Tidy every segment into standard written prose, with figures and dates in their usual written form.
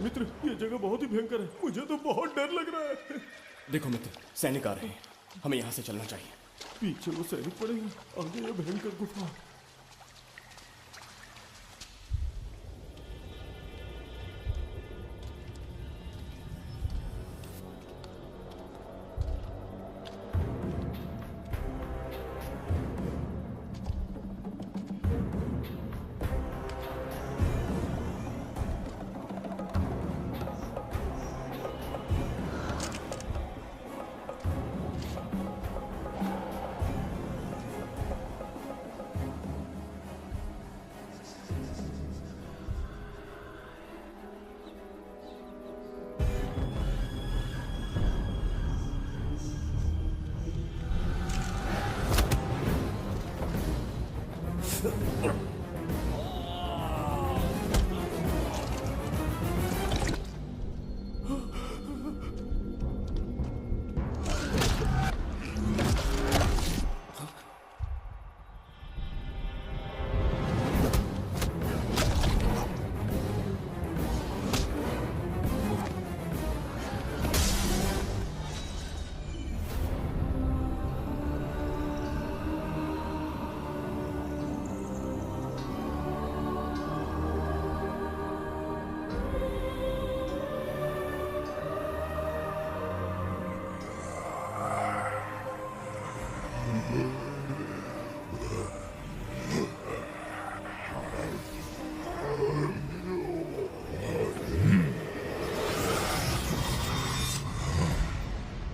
मित्र, ये जगह बहुत ही भयंकर है। मुझे तो बहुत डर लग रहा है। देखो मित्र, सैनिक आ रहे हैं, हमें यहाँ से चलना चाहिए। पीछे वो सैनिक पड़े हैं, आगे ये भयंकर गुफा।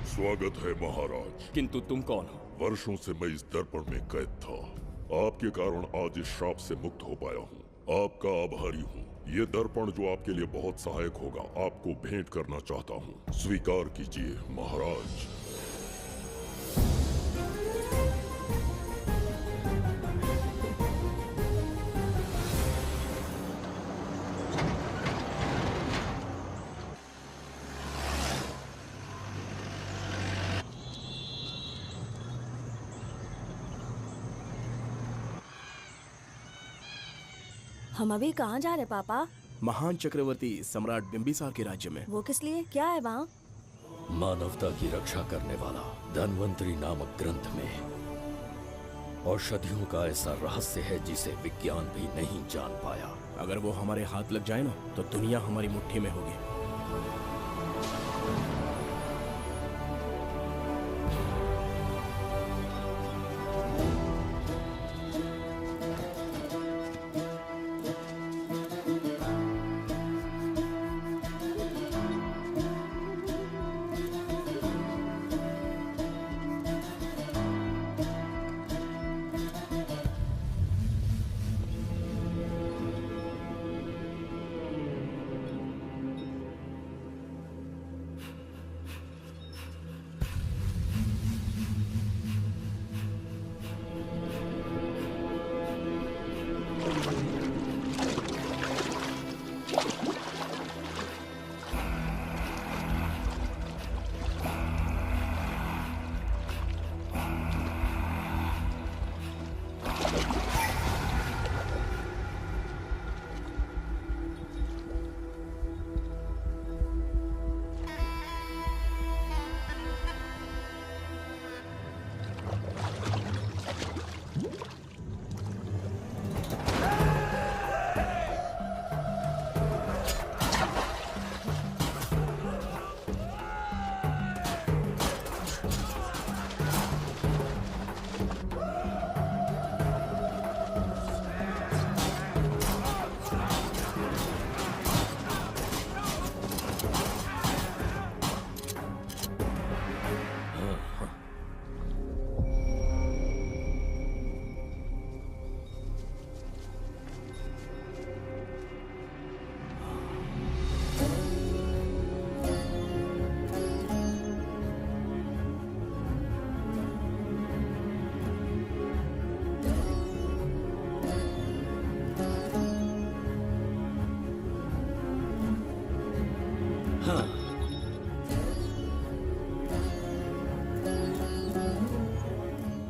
स्वागत है महाराज। किंतु तुम कौन हो? वर्षों से मैं इस दर्पण में कैद था। आपके कारण आज इस श्राप से मुक्त हो पाया हूँ। आपका आभारी हूँ। ये दर्पण जो आपके लिए बहुत सहायक होगा, आपको भेंट करना चाहता हूँ। स्वीकार कीजिए महाराज। हम अभी कहाँ जा रहे पापा? महान चक्रवर्ती सम्राट बिंबिसार के राज्य में। वो किस लिए? क्या है वहाँ? मानवता की रक्षा करने वाला धन्वंतरी नामक ग्रंथ में औषधियों का ऐसा रहस्य है जिसे विज्ञान भी नहीं जान पाया। अगर वो हमारे हाथ लग जाए ना, तो दुनिया हमारी मुट्ठी में होगी।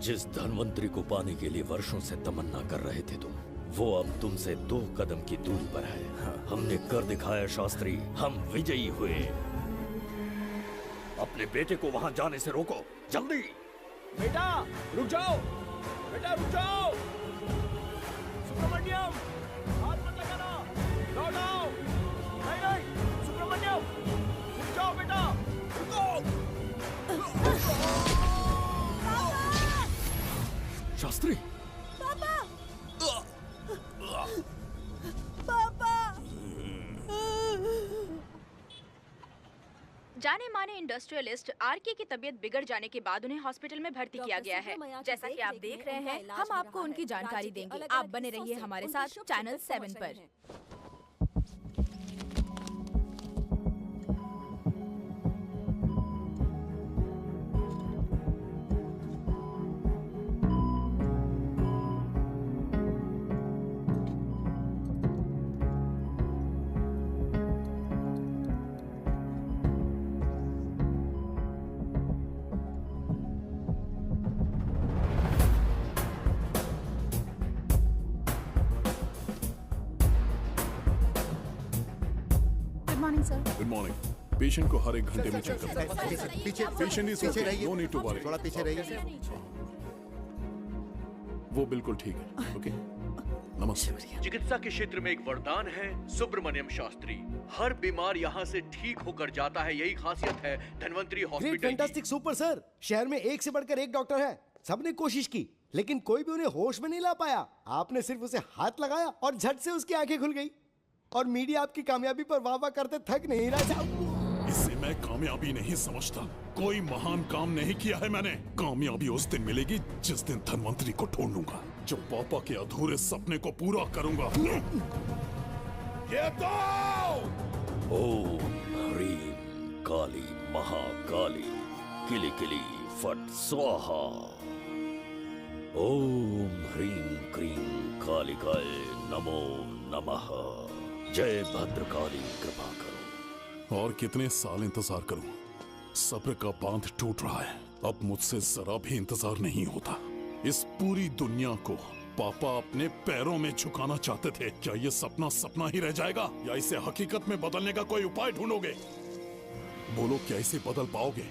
जिस धन्वंतरी को पाने के लिए वर्षों से तमन्ना कर रहे थे तुम, वो अब तुमसे 2 कदम की दूरी पर है। हमने कर दिखाया शास्त्री, हम विजयी हुए। अपने बेटे को वहां जाने से रोको, जल्दी। बेटा रुक जाओ, बेटा रुक जाओ। सुब्रमण्यम, हाथ मत लगाना, लौट आओ। नहीं नहीं सुब्रमण्यम, रुक जाओ बेटा, रुको। शास्त्री, जाने माने इंडस्ट्रियलिस्ट आरके की तबीयत बिगड़ जाने के बाद उन्हें हॉस्पिटल में भर्ती किया गया है। जैसा कि आप देख रहे हैं, हम आपको उनकी जानकारी देंगे। आप बने रहिए हमारे साथ चैनल 7 पर। Good morning. पेशेंट को हर 1 घंटे में चेक करना है। पीछे पेशेंट इज पीछे रहिए, नो नीड टू वरी। थोड़ा पीछे रहिए। वो बिल्कुल ठीक है। ओके, नमस्ते। चिकित्सा के क्षेत्र में एक वरदान है सुब्रमण्यम शास्त्री। हर बीमार यहाँ से ठीक होकर जाता है, यही खासियत है धन्वंतरी ग्रेट, हॉस्पिटल की। Fantastic, super sir. शहर में एक से बढ़कर एक डॉक्टर है। सबने कोशिश की लेकिन कोई भी उन्हें होश में नहीं ला पाया। आपने सिर्फ उसे हाथ लगाया और झट से उसकी आंखें खुल गई। और मीडिया आपकी कामयाबी पर वाह वाह करते थक नहीं रहा। इसे मैं कामयाबी नहीं समझता। कोई महान काम नहीं किया है मैंने। कामयाबी उस दिन मिलेगी जिस दिन धन्वंतरी को ढूंढूंगा, जो पापा के अधूरे सपने को पूरा करूंगा। ये तो ओम ह्रीं काली महाकाली किली किली फट स्वाहा। ओम ह्रीं क्रीं कालिकाय नमो नमः। जय भद्रकाली, कृपा करो। और कितने साल इंतजार करूं? सब्र का बांध टूट रहा है। अब मुझसे जरा भी इंतजार नहीं होता। इस पूरी दुनिया को पापा अपने पैरों में झुकाना चाहते थे। क्या ये सपना सपना ही रह जाएगा या इसे हकीकत में बदलने का कोई उपाय ढूंढोगे? बोलो, क्या इसे बदल पाओगे?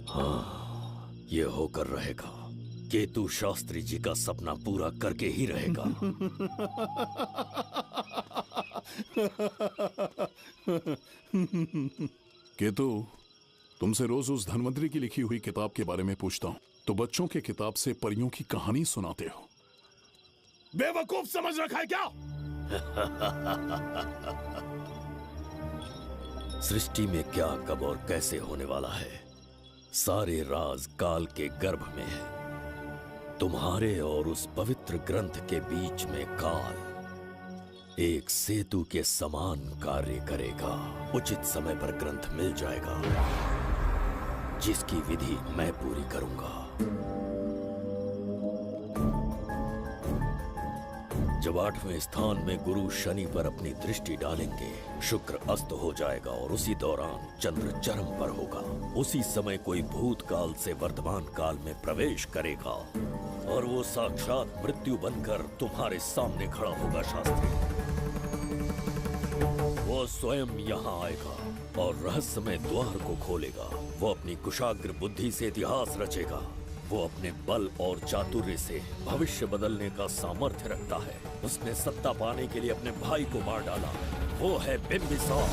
हाँ, ये होकर रहेगा। केतु शास्त्री जी का सपना पूरा करके ही रहेगा। केतु, तुमसे रोज उस धन्वंतरी की लिखी हुई किताब के बारे में पूछता हूँ तो बच्चों के किताब से परियों की कहानी सुनाते हो। बेवकूफ समझ रखा है क्या? सृष्टि में क्या, कब और कैसे होने वाला है, सारे राज काल के गर्भ में है। तुम्हारे और उस पवित्र ग्रंथ के बीच में काल एक सेतु के समान कार्य करेगा। उचित समय पर ग्रंथ मिल जाएगा, जिसकी विधि मैं पूरी करूंगा। जब 8वें स्थान में गुरु शनि पर अपनी दृष्टि डालेंगे, शुक्र अस्त हो जाएगा और उसी दौरान चंद्र चरम पर होगा। उसी समय कोई भूतकाल से वर्तमान काल में प्रवेश करेगा और वो साक्षात मृत्यु बनकर तुम्हारे सामने खड़ा होगा। शास्त्री, वो स्वयं यहाँ आएगा और रहस्यमय द्वार को खोलेगा। वो अपनी कुशाग्र बुद्धि से इतिहास रचेगा। वो अपने बल और चातुर्य से भविष्य बदलने का सामर्थ्य रखता है। उसने सत्ता पाने के लिए अपने भाई को मार डाला। वो है बिंबिसार।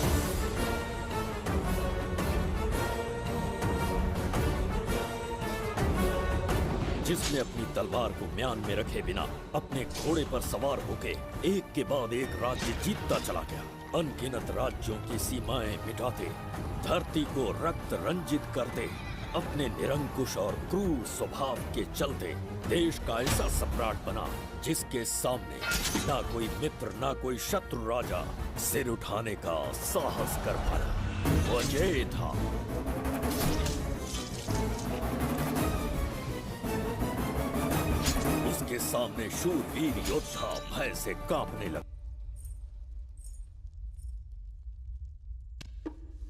जिसने अपनी तलवार को म्यान में रखे बिना अपने घोड़े पर सवार होके एक के बाद एक राज्य जीतता चला गया। अनगिनत राज्यों की सीमाएं मिटाते, धरती को रक्त रंजित करते, अपने निरंकुश और क्रूर स्वभाव के चलते देश का ऐसा सम्राट बना जिसके सामने ना कोई मित्र ना कोई शत्रु राजा सिर उठाने का साहस कर पाया। वो अजय था। उसके सामने शूरवीर योद्धा भय से कांपने लगे।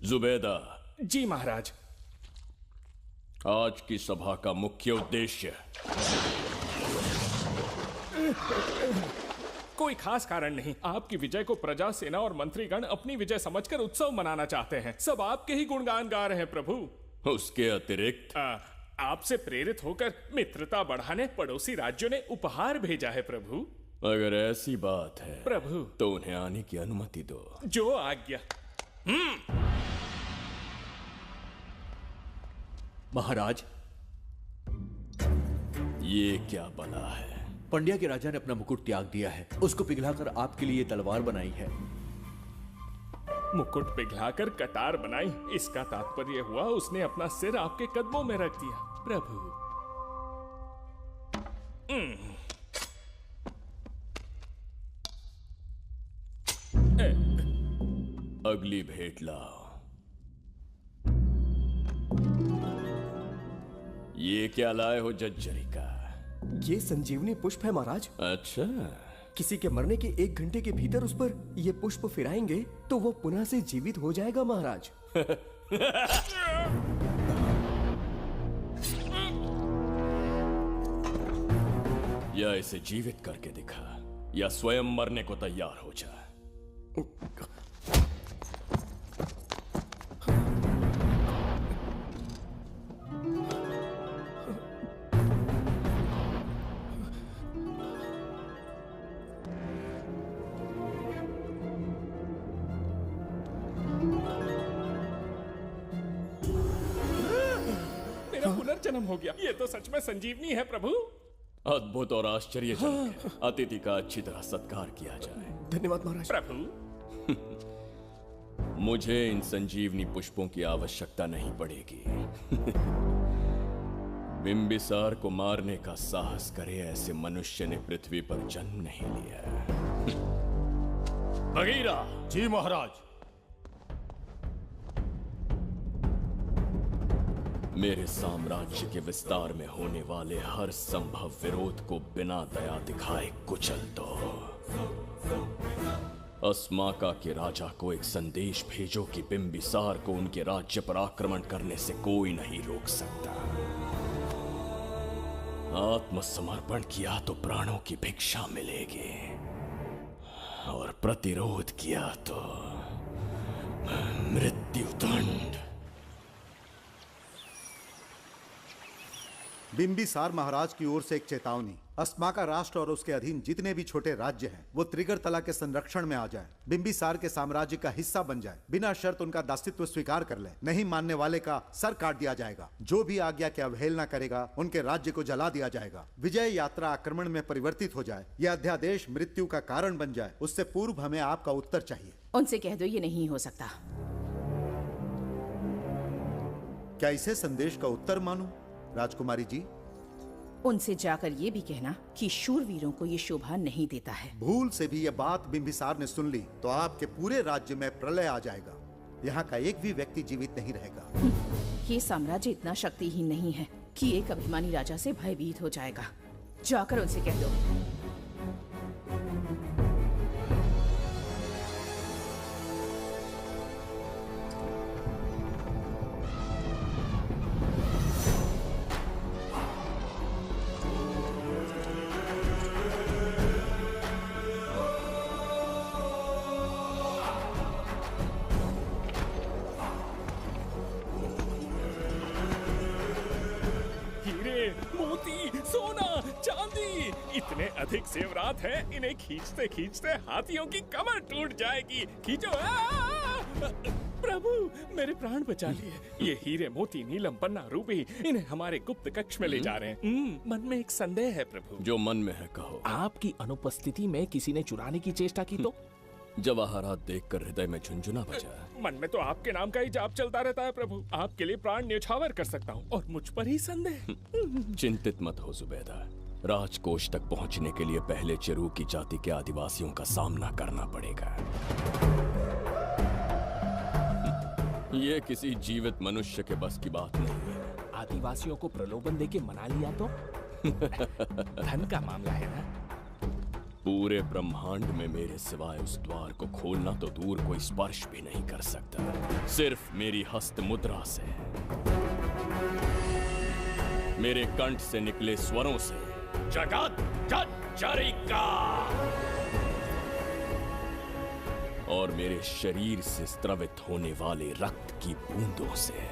जुबैदा। जी महाराज। आज की सभा का मुख्य उद्देश्य कोई खास कारण नहीं। आपकी विजय को प्रजा, सेना और मंत्रीगण अपनी विजय समझकर उत्सव मनाना चाहते हैं। सब आपके ही गुणगान गा रहे हैं प्रभु। उसके अतिरिक्त आपसे प्रेरित होकर मित्रता बढ़ाने पड़ोसी राज्यों ने उपहार भेजा है प्रभु। अगर ऐसी बात है प्रभु तो उन्हें आने की अनुमति दो। जो आज्ञा। महाराज, ये क्या बला है? पंड्या के राजा ने अपना मुकुट त्याग दिया है। उसको पिघलाकर आपके लिए तलवार बनाई है। मुकुट पिघलाकर कटार बनाई, इसका तात्पर्य हुआ उसने अपना सिर आपके कदमों में रख दिया प्रभु। अगली भेंट लाओ। ये क्या लाए हो जज्जरी का? ये संजीवनी पुष्प है महाराज। अच्छा, किसी के मरने के 1 घंटे के भीतर उस पर ये पुष्प फिराएंगे तो वो पुनः से जीवित हो जाएगा महाराज। या इसे जीवित करके दिखा या स्वयं मरने को तैयार हो जा। मेरा पुनर्जन्म हो गया। ये तो सच में संजीवनी है प्रभु। अद्भुत और आश्चर्यजनक है। अतिथि का अच्छी तरह सत्कार किया जाए। धन्यवाद महाराज। प्रभु मुझे इन संजीवनी पुष्पों की आवश्यकता नहीं पड़ेगी। बिंबिसार को मारने का साहस करे ऐसे मनुष्य ने पृथ्वी पर जन्म नहीं लिया। बगीरा। जी महाराज। मेरे साम्राज्य के विस्तार में होने वाले हर संभव विरोध को बिना दया दिखाए कुचल दो। अस्माका के राजा को एक संदेश भेजो कि बिंबिसार को उनके राज्य पर आक्रमण करने से कोई नहीं रोक सकता। आत्मसमर्पण किया तो प्राणों की भिक्षा मिलेगी और प्रतिरोध किया तो मृत्युदंड। बिंबिसार महाराज की ओर से एक चेतावनी। अस्माका राष्ट्र और उसके अधीन जितने भी छोटे राज्य हैं वो त्रिगर्तला के संरक्षण में आ जाएं, बिंबिसार के साम्राज्य का हिस्सा बन जाए, बिना शर्त उनका दासत्व स्वीकार कर ले। नहीं मानने वाले का सर काट दिया जाएगा। जो भी आज्ञा की अवहेलना करेगा उनके राज्य को जला दिया जाएगा। विजय यात्रा आक्रमण में परिवर्तित हो जाए, यह अध्यादेश मृत्यु का कारण बन जाए, उससे पूर्व हमें आपका उत्तर चाहिए। उनसे कह दो ये नहीं हो सकता। क्या इसे संदेश का उत्तर मानूं राजकुमारी जी? उनसे जाकर ये भी कहना कि शूरवीरों को ये शोभा नहीं देता है। भूल से भी ये बात बिंबिसार ने सुन ली तो आपके पूरे राज्य में प्रलय आ जाएगा। यहाँ का एक भी व्यक्ति जीवित नहीं रहेगा। ये साम्राज्य इतना शक्तिहीन नहीं है कि एक अभिमानी राजा से भयभीत हो जाएगा। जाकर उनसे कह दो। इतने अधिक जेवरात हैं, इन्हें खींचते खींचते हाथियों की कमर टूट जाएगी। खींचो। प्रभु मेरे प्राण बचा लिए। ये हीरे मोती नीलम पन्ना रूबी इन्हें हमारे गुप्त कक्ष में ले जा रहे हैं। मन में एक संदेह है प्रभु। जो मन में है कहो। आपकी अनुपस्थिति में किसी ने चुराने की चेष्टा की तो? जवाहरात देखकर हृदय में झुंझुना बजा। मन में तो आपके नाम का ही जाप चलता रहता है प्रभु। आपके लिए प्राण न्यौछावर कर सकता हूँ और मुझ पर ही संदेह। चिंतित मत हो जुबैदा। राजकोष तक पहुंचने के लिए पहले चिरूकी जाति के आदिवासियों का सामना करना पड़ेगा। ये किसी जीवित मनुष्य के बस की बात नहीं है। आदिवासियों को प्रलोभन देके मना लिया तो? धन का मामला है ना? पूरे ब्रह्मांड में मेरे सिवाय उस द्वार को खोलना तो दूर कोई स्पर्श भी नहीं कर सकता, सिर्फ मेरी हस्त मुद्रा से। मेरे कंठ से निकले स्वरों से जगत जरिका और मेरे शरीर से स्रवित होने वाले रक्त की बूंदों से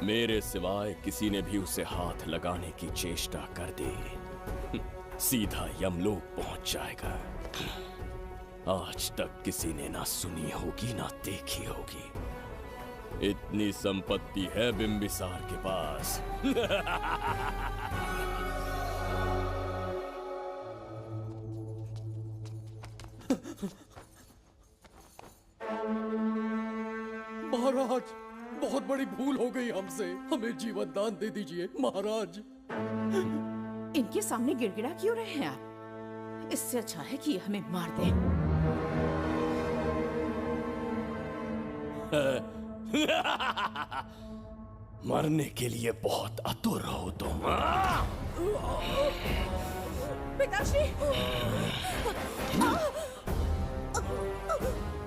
मेरे सिवाय किसी ने भी उसे हाथ लगाने की चेष्टा कर दी सीधा यमलोक पहुंच जाएगा। आज तक किसी ने ना सुनी होगी ना देखी होगी। इतनी संपत्ति है बिंबिसार के पास। महाराज, बहुत बड़ी भूल हो गई हमसे, हमें जीवन दान दे दीजिए महाराज। इनके सामने गिड़गिड़ा क्यों रहे हैं आप? इससे अच्छा है कि हमें मार दें। मरने के लिए बहुत आतुर हो तुम। पिताश्री!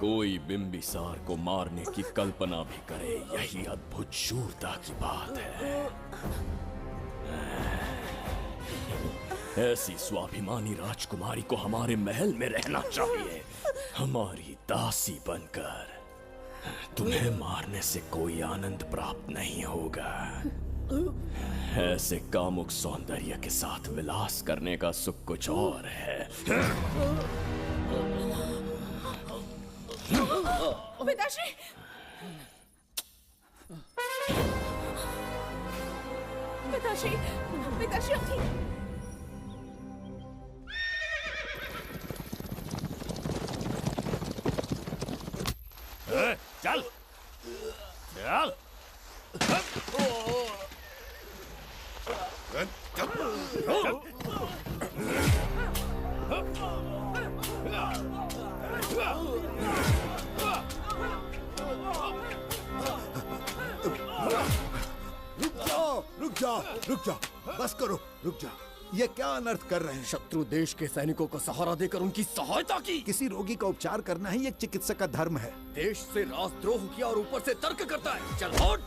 कोई बिंबिसार को मारने की कल्पना भी करे, यही अद्भुत शूरता की बात है। ऐसी स्वाभिमानी राजकुमारी को हमारे महल में रहना चाहिए, हमारी दासी बनकर। तुम्हें मारने से कोई आनंद प्राप्त नहीं होगा। ऐसे कामुक सौंदर्य के साथ विलास करने का सुख कुछ और है। पिताश्री! पिताश्री! पिताश्री अपनी चल चल। रुक जाओ, बस करो, रुक जाओ। ये क्या अनर्थ कर रहे हैं? शत्रु देश के सैनिकों को सहारा देकर उनकी सहायता की। किसी रोगी का उपचार करना ही एक चिकित्सक का धर्म है। देश से राजद्रोह किया और ऊपर से तर्क करता है। चल हट!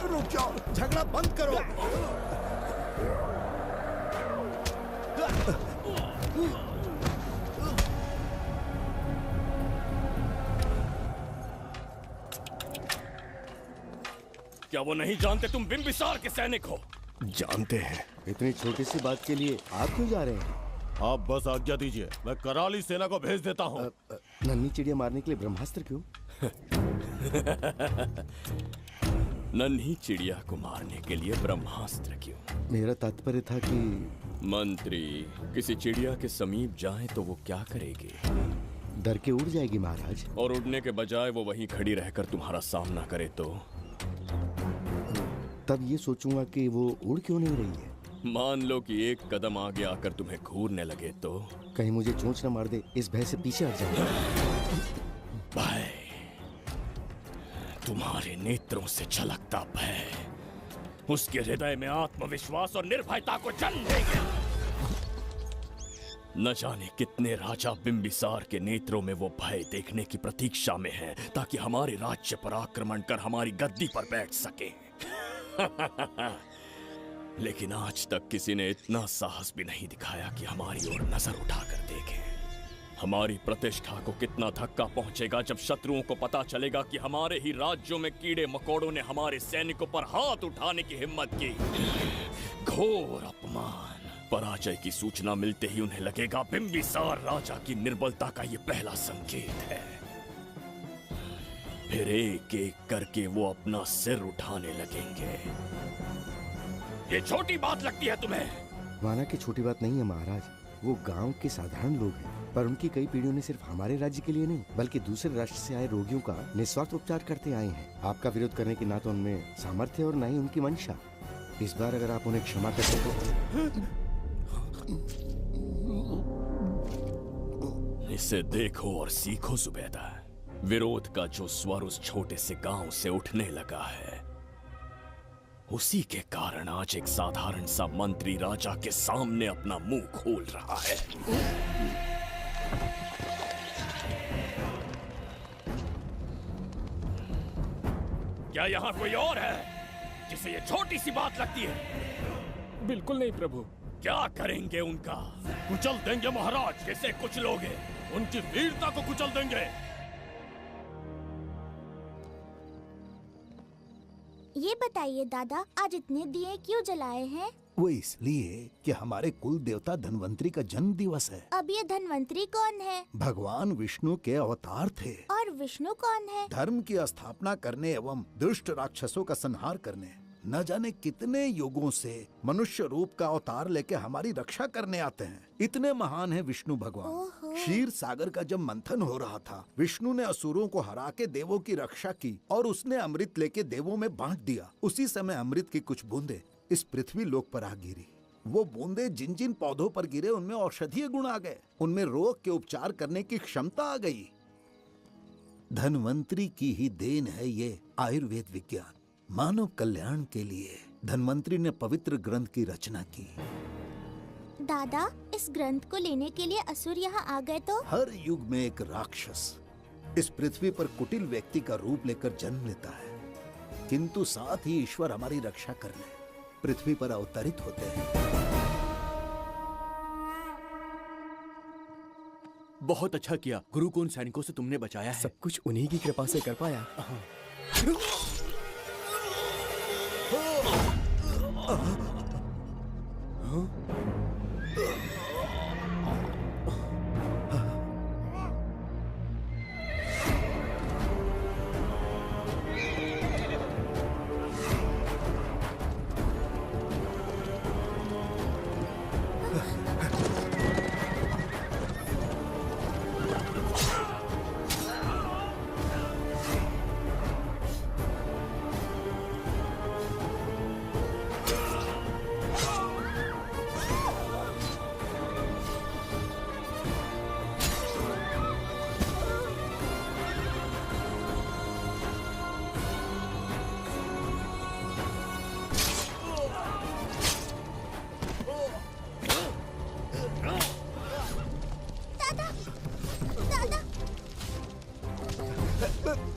रुक जाओ, झगड़ा बंद करो। क्या वो नहीं जानते तुम बिंबिसार के सैनिक हो? जानते हैं। इतनी छोटी सी बात के लिए आप क्यों जा रहे हैं? आप बस आज्ञा दीजिए, मैं कराली सेना को भेज देता हूँ। नन्ही चिड़िया मारने के लिए ब्रह्मास्त्र क्यों? नन्ही चिड़िया को मारने के लिए ब्रह्मास्त्र क्यों? मेरा तात्पर्य था कि मंत्री किसी चिड़िया के समीप जाए तो वो क्या करेगी? डर के उड़ जाएगी महाराज। और उड़ने के बजाय वो वहीं खड़ी रहकर तुम्हारा सामना करे तो? तब ये सोचूंगा कि वो उड़ क्यों नहीं रही है। मान लो कि एक कदम आगे आकर तुम्हें घूरने लगे तो? कहीं मुझे चोंच न मार दे, इस भय से पीछे हट जाऊंगा। भय, तुम्हारे नेत्रों से झलकता भय उसके हृदय में आत्मविश्वास और निर्भयता को जन्म देंगे। न जाने कितने राजा बिंबिसार के नेत्रों में वो भय देखने की प्रतीक्षा में हैं, ताकि हमारे राज्य पर आक्रमण कर हमारी गद्दी पर बैठ सके। लेकिन आज तक किसी ने इतना साहस भी नहीं दिखाया कि हमारी ओर नजर उठाकर देखे। हमारी प्रतिष्ठा को कितना धक्का पहुंचेगा जब शत्रुओं को पता चलेगा कि हमारे ही राज्यों में कीड़े मकोड़ों ने हमारे सैनिकों पर हाथ उठाने की हिम्मत की। घोर अपमान। पराजय की सूचना मिलते ही उन्हें लगेगा बिंबिसार राजा की निर्बलता का ये पहला संकेत है। फिर एक एक करके वो अपना सिर उठाने लगेंगे। ये छोटी बात लगती है तुम्हें? माना कि छोटी बात नहीं है महाराज। वो गांव के साधारण लोग हैं, पर उनकी कई पीढ़ियों ने सिर्फ हमारे राज्य के लिए नहीं बल्कि दूसरे राष्ट्र से आए रोगियों का निस्वार्थ उपचार करते आए हैं। आपका विरोध करने की ना तो उनमें सामर्थ्य और ना ही उनकी मंशा। इस बार अगर आप उन्हें क्षमा करते तो। इसे देखो और सीखो जुबैदा। विरोध का जो स्वर उस छोटे से गांव से उठने लगा है, उसी के कारण आज एक साधारण सा मंत्री राजा के सामने अपना मुंह खोल रहा है। क्या यहाँ कोई और है जिसे ये छोटी सी बात लगती है? बिल्कुल नहीं प्रभु। क्या करेंगे उनका? कुचल देंगे महाराज। किसे कुचलोगे? उनकी वीरता को कुचल देंगे। ये बताइए दादा, आज इतने दिए क्यों जलाए हैं? वो इसलिए कि हमारे कुल देवता धन्वंतरी का जन्म दिवस है। अब ये धन्वंतरी कौन है? भगवान विष्णु के अवतार थे। और विष्णु कौन है? धर्म की स्थापना करने एवं दुष्ट राक्षसों का संहार करने न जाने कितने युगों से मनुष्य रूप का अवतार लेके हमारी रक्षा करने आते हैं। इतने महान है विष्णु भगवान। क्षीर सागर का जब मंथन हो रहा था, विष्णु ने असुरों को हरा के देवों की रक्षा की और उसने अमृत लेके देवों में बांट दिया। उसी समय अमृत की कुछ बूंदे इस पृथ्वी लोक पर आ गिरी। वो बूंदे जिन जिन पौधों पर गिरे उनमें औषधीय गुण आ गए, उनमें रोग के उपचार करने की क्षमता आ गई। धन्वंतरी की ही देन है ये आयुर्वेद विज्ञान। मानव कल्याण के लिए धन्वंतरी ने पवित्र ग्रंथ की रचना की। दादा, इस ग्रंथ को लेने के लिए असुर यहाँ आ गए तो? हर युग में एक राक्षस इस पृथ्वी पर कुटिल व्यक्ति का रूप लेकर जन्म लेता है, किंतु साथ ही ईश्वर हमारी रक्षा करने पृथ्वी पर अवतरित होते हैं। बहुत अच्छा किया गुरु को उन सैनिकों से तुमने बचाया है। सब कुछ उन्हीं की कृपा से कर पाया।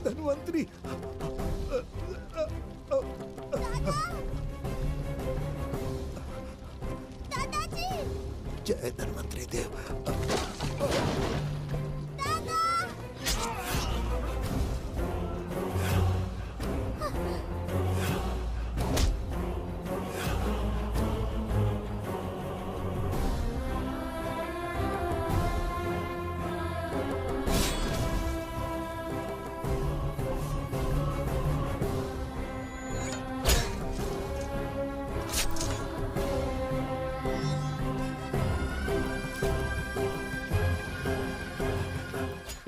धन्वंतरी, दादाजी! जय धन्वंतरी देव।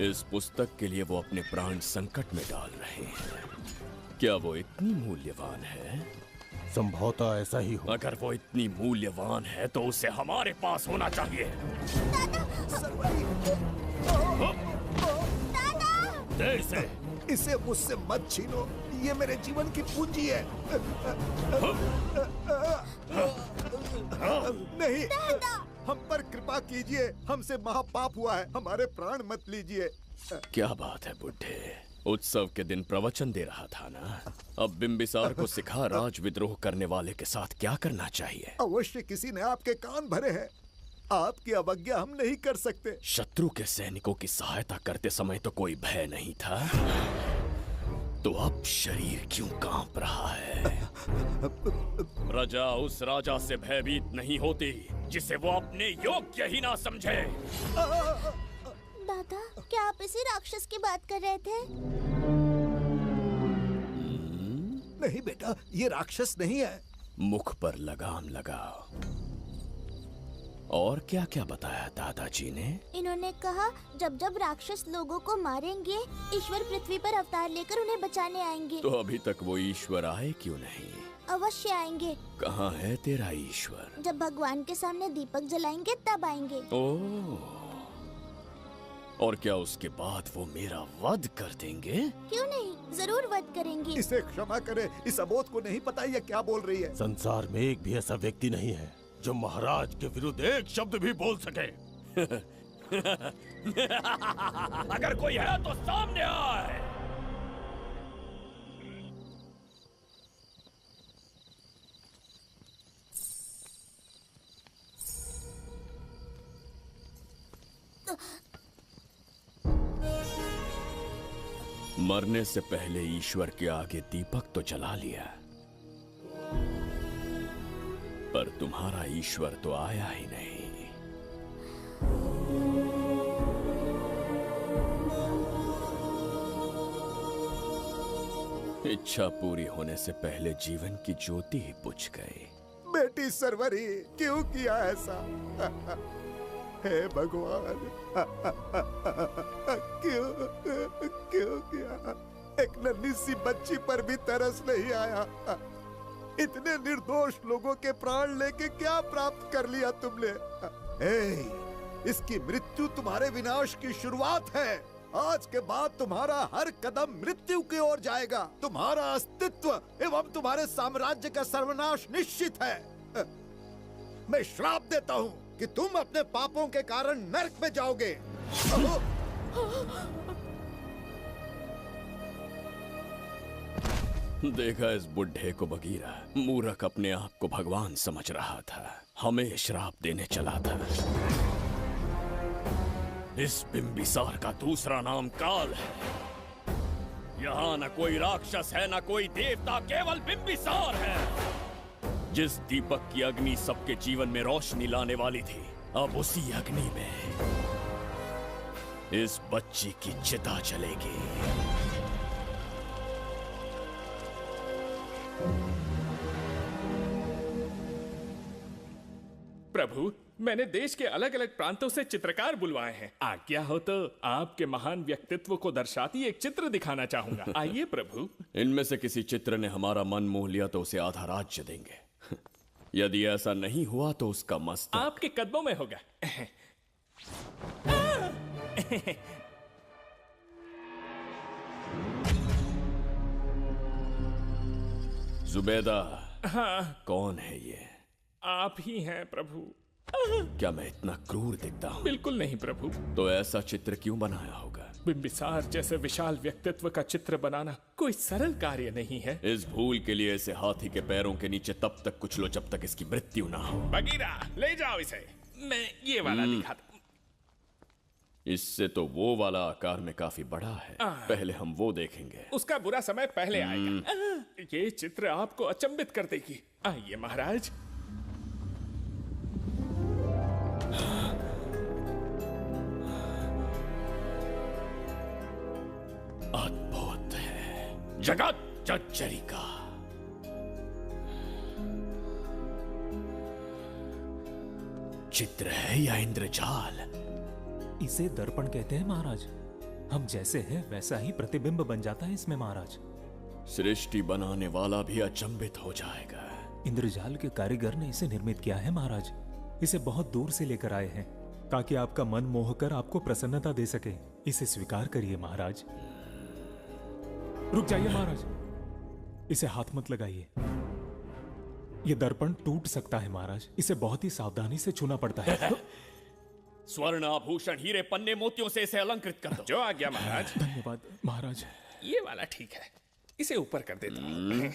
इस पुस्तक के लिए वो अपने प्राण संकट में डाल रहे हैं। क्या वो इतनी मूल्यवान है? संभवतः ऐसा ही हो। अगर वो इतनी मूल्यवान है तो उसे हमारे पास होना चाहिए। दे इसे। इसे मुझसे मत छीनो, ये मेरे जीवन की पूंजी है। नहीं, हम पर कृपा कीजिए, हमसे महापाप हुआ है, हमारे प्राण मत लीजिए। क्या बात है बुड्ढे, उत्सव के दिन प्रवचन दे रहा था ना। अब बिंबिसार को सिखा राज विद्रोह करने वाले के साथ क्या करना चाहिए। अवश्य किसी ने आपके कान भरे हैं, आपकी अवज्ञा हम नहीं कर सकते। शत्रु के सैनिकों की सहायता करते समय तो कोई भय नहीं था, तो अब शरीर क्यों कांप रहा है? प्रजा उस राजा से भयभीत नहीं होती जिसे वो अपने योग्य ही ना समझे। दादा, क्या आप इसी राक्षस की बात कर रहे थे? नहीं बेटा, ये राक्षस नहीं है। मुख पर लगाम लगाओ। और क्या क्या बताया दादाजी ने? इन्होंने कहा जब जब राक्षस लोगों को मारेंगे, ईश्वर पृथ्वी पर अवतार लेकर उन्हें बचाने आएंगे। तो अभी तक वो ईश्वर आए क्यों नहीं? अवश्य आएंगे। कहाँ है तेरा ईश्वर? जब भगवान के सामने दीपक जलाएंगे तब आएंगे। ओह, और क्या उसके बाद वो मेरा वध कर देंगे? क्यों नहीं, जरूर वध करेंगे। इसे क्षमा करे, इस अबोध को नहीं पता ये क्या बोल रही है। संसार में एक भी ऐसा व्यक्ति नहीं है जो महाराज के विरुद्ध एक शब्द भी बोल सके। अगर कोई है तो सामने आए। मरने से पहले ईश्वर के आगे दीपक तो जला लिया, पर तुम्हारा ईश्वर तो आया ही नहीं। इच्छा पूरी होने से पहले जीवन की ज्योति ही बुझ गई। बेटी सरवरी, क्यों किया ऐसा? हे भगवान, क्यों क्यों किया? एक नन्ही सी बच्ची पर भी तरस नहीं आया। इतने निर्दोष लोगों के प्राण लेके क्या प्राप्त कर लिया तुमने? इसकी मृत्यु तुम्हारे विनाश की शुरुआत है। आज के बाद तुम्हारा हर कदम मृत्यु की ओर जाएगा। तुम्हारा अस्तित्व एवं तुम्हारे साम्राज्य का सर्वनाश निश्चित है। मैं श्राप देता हूँ कि तुम अपने पापों के कारण नरक में जाओगे। देखा इस बुढ़े को बगीरा, मूर्ख अपने आप को भगवान समझ रहा था, हमें श्राप देने चला था। इस बिंबिसार का दूसरा नाम काल है। यहाँ न कोई राक्षस है न कोई देवता, केवल बिंबिसार है। जिस दीपक की अग्नि सबके जीवन में रोशनी लाने वाली थी, अब उसी अग्नि में इस बच्ची की चिता जलेगी। प्रभु, मैंने देश के अलग अलग प्रांतों से चित्रकार बुलवाए हैं। आज्ञा हो तो आपके महान व्यक्तित्व को दर्शाती एक चित्र दिखाना चाहूंगा। आइए प्रभु। इनमें से किसी चित्र ने हमारा मन मोह लिया तो उसे आधा राज्य देंगे। यदि ऐसा नहीं हुआ तो उसका मस्तक आपके कदमों में होगा। जुबैदा, हाँ, कौन है ये? आप ही हैं प्रभु। क्या मैं इतना क्रूर दिखता हूँ? बिल्कुल नहीं प्रभु। तो ऐसा चित्र क्यों बनाया होगा? बिंबिसार जैसे विशाल व्यक्तित्व का चित्र बनाना कोई सरल कार्य नहीं है। इस भूल के लिए इसे हाथी के पैरों के नीचे तब तक कुचलो जब तक इसकी मृत्यु ना हो। बगीरा, ले जाओ इसे। मैं ये वाला दिखाता। इससे तो वो वाला आकार में काफी बड़ा है। पहले हम वो देखेंगे। उसका बुरा समय पहले आएगा। ये चित्र आपको अचंभित कर देगी। आइए महाराज। अद्भुत है, जगत जज्जरी का। चित्र है या इंद्रजाल? इसे दर्पण कहते हैं महाराज। हम जैसे हैं वैसा ही प्रतिबिंब बन जाता है इसमें महाराज। सृष्टि बनाने वाला भी अचंभित हो जाएगा। इंद्रजाल के कारीगर ने इसे निर्मित किया है महाराज। इसे बहुत दूर से लेकर आए हैं ताकि आपका मन मोह कर आपको प्रसन्नता दे सके। इसे स्वीकार करिए महाराज। रुक जाइए महाराज, इसे हाथ मत लगाइए। यह दर्पण टूट सकता है महाराज। इसे बहुत ही सावधानी से छूना पड़ता है। स्वर्ण आभूषण हीरे पन्ने मोतियों से इसे अलंकृत कर दो। जो आज्ञा महाराज। धन्यवाद महाराज। ये वाला ठीक है, इसे ऊपर कर देता हूं।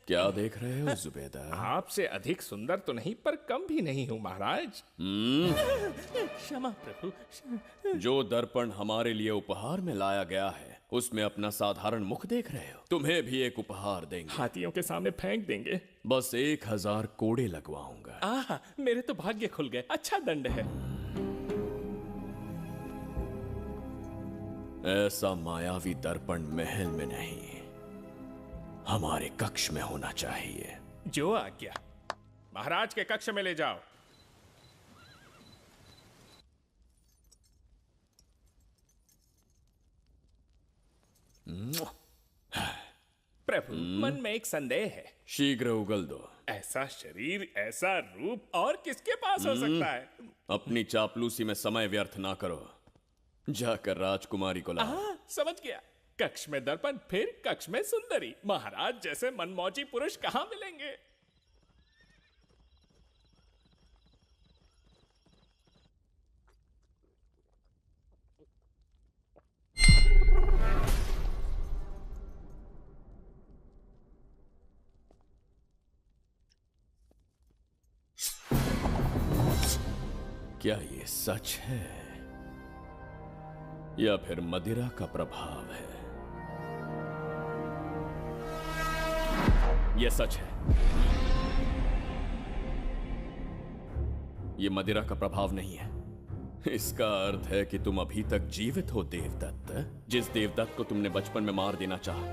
क्या देख रहे हो जुबैदा? आपसे अधिक सुंदर तो नहीं पर कम भी नहीं हूं महाराज। क्षमा प्रभु। जो दर्पण हमारे लिए उपहार में लाया गया है उसमें अपना साधारण मुख देख रहे हो। तुम्हें भी एक उपहार देंगे। हाथियों के सामने फेंक देंगे। बस 1000 कोड़े लगवाऊंगा। आहा, मेरे तो भाग्य खुल गए। अच्छा दंड है। ऐसा मायावी दर्पण महल में नहीं, हमारे कक्ष में होना चाहिए। जो आज्ञा। महाराज के कक्ष में ले जाओ। प्रभु, मन में एक संदेह है। शीघ्र उगल दो। ऐसा शरीर, ऐसा रूप और किसके पास हो सकता है? अपनी चापलूसी में समय व्यर्थ ना करो। जाकर राजकुमारी को लाओ। समझ गया। कक्ष में दर्पण, फिर कक्ष में सुंदरी। महाराज जैसे मनमौजी पुरुष कहां मिलेंगे? क्या ये सच है? या फिर मदिरा का प्रभाव है? यह सच है, यह मदिरा का प्रभाव नहीं है। इसका अर्थ है कि तुम अभी तक जीवित हो देवदत्त। जिस देवदत्त को तुमने बचपन में मार देना चाहा,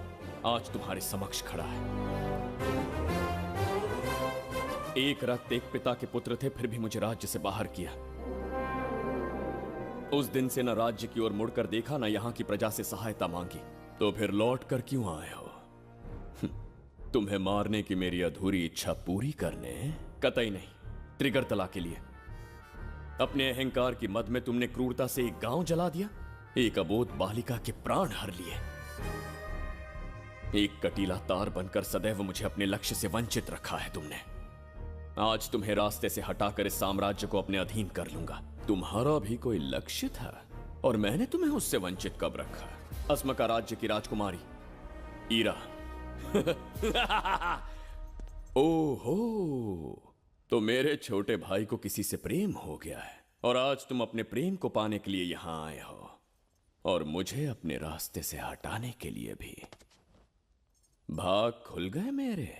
आज तुम्हारे समक्ष खड़ा है। एक रक्त एक पिता के पुत्र थे, फिर भी मुझे राज्य से बाहर किया। उस दिन से न राज्य की ओर मुड़कर देखा, न यहां की प्रजा से सहायता मांगी। तो फिर लौट कर क्यों आए हो? तुम्हें मारने की मेरी अधूरी इच्छा पूरी करने? कतई नहीं, त्रिगर्तला के लिए। अपने अहंकार की मद में तुमने क्रूरता से एक गांव जला दिया, एक अबोध बालिका के प्राण हर लिए। एक कटीला तार बनकर सदैव मुझे अपने लक्ष्य से वंचित रखा है तुमने। आज तुम्हें रास्ते से हटाकर इस साम्राज्य को अपने अधीन कर लूंगा। तुम्हारा भी कोई लक्ष्य था और मैंने तुम्हें उससे वंचित कब रखा? अस्मका राज्य की राजकुमारी ईरा। ओहो, तो मेरे छोटे भाई को किसी से प्रेम हो गया है और आज तुम अपने प्रेम को पाने के लिए यहां आए हो और मुझे अपने रास्ते से हटाने के लिए भी। भाग खुल गए मेरे।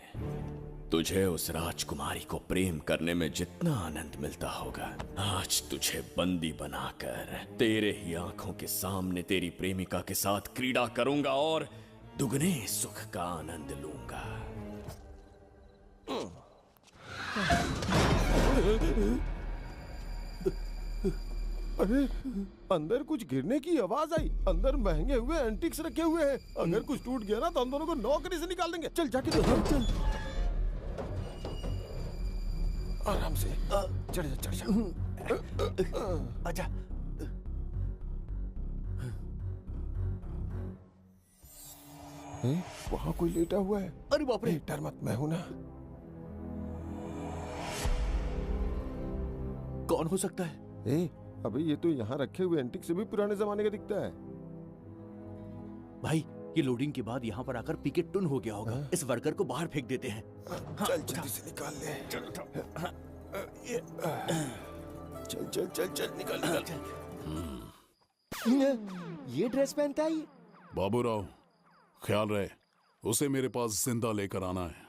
तुझे उस राजकुमारी को प्रेम करने में जितना आनंद मिलता होगा, आज तुझे बंदी बनाकर तेरे ही आंखों के सामने तेरी प्रेमिका के साथ क्रीड़ा करूंगा और दुगने सुख का आनंद लूंगा। अरे, अंदर कुछ गिरने की आवाज आई। अंदर महंगे हुए एंटिक्स रखे हुए हैं। अगर कुछ टूट गया ना तो हम दोनों को नौकरी से निकाल देंगे। चल जाके देख, चल। आराम से चढ़ जा, चढ़ जा। आजा। वहाँ कोई लेटा हुआ है। अरे बाप रे! डर मत, मैं हूं ना। कौन हो सकता है? अभी ये तो यहाँ रखे हुए एंटिक से भी पुराने जमाने का दिखता है। भाई, ये लोडिंग के बाद यहाँ पर आकर पिकेट टुन हो गया होगा। इस वर्कर को बाहर फेंक देते हैं। चल जल्दी से निकाल ले। चल चल चल चल निकाल निकाल। ये ड्रेस पहनता है? बाबूराव, ख्याल रहे, उसे मेरे पास जिंदा लेकर आना है।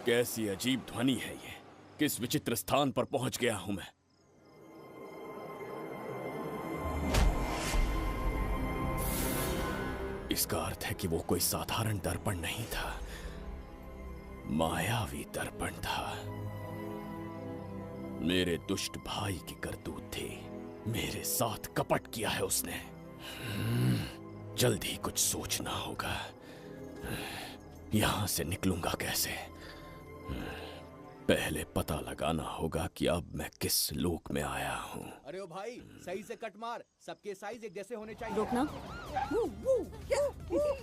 कैसी अजीब ध्वनि है ये? किस विचित्र स्थान पर पहुंच गया हूं मैं? इसका अर्थ है कि वो कोई साधारण दर्पण नहीं था, मायावी दर्पण था। मेरे दुष्ट भाई की करतूत थी। मेरे साथ कपट किया है उसने। जल्द ही कुछ सोचना होगा। यहां से निकलूंगा कैसे? पहले पता लगाना होगा कि अब मैं किस लोक में आया हूँ। अरे ओ भाई, सही से कट मार। सबके साइज एक जैसे होने चाहिए। रुकना।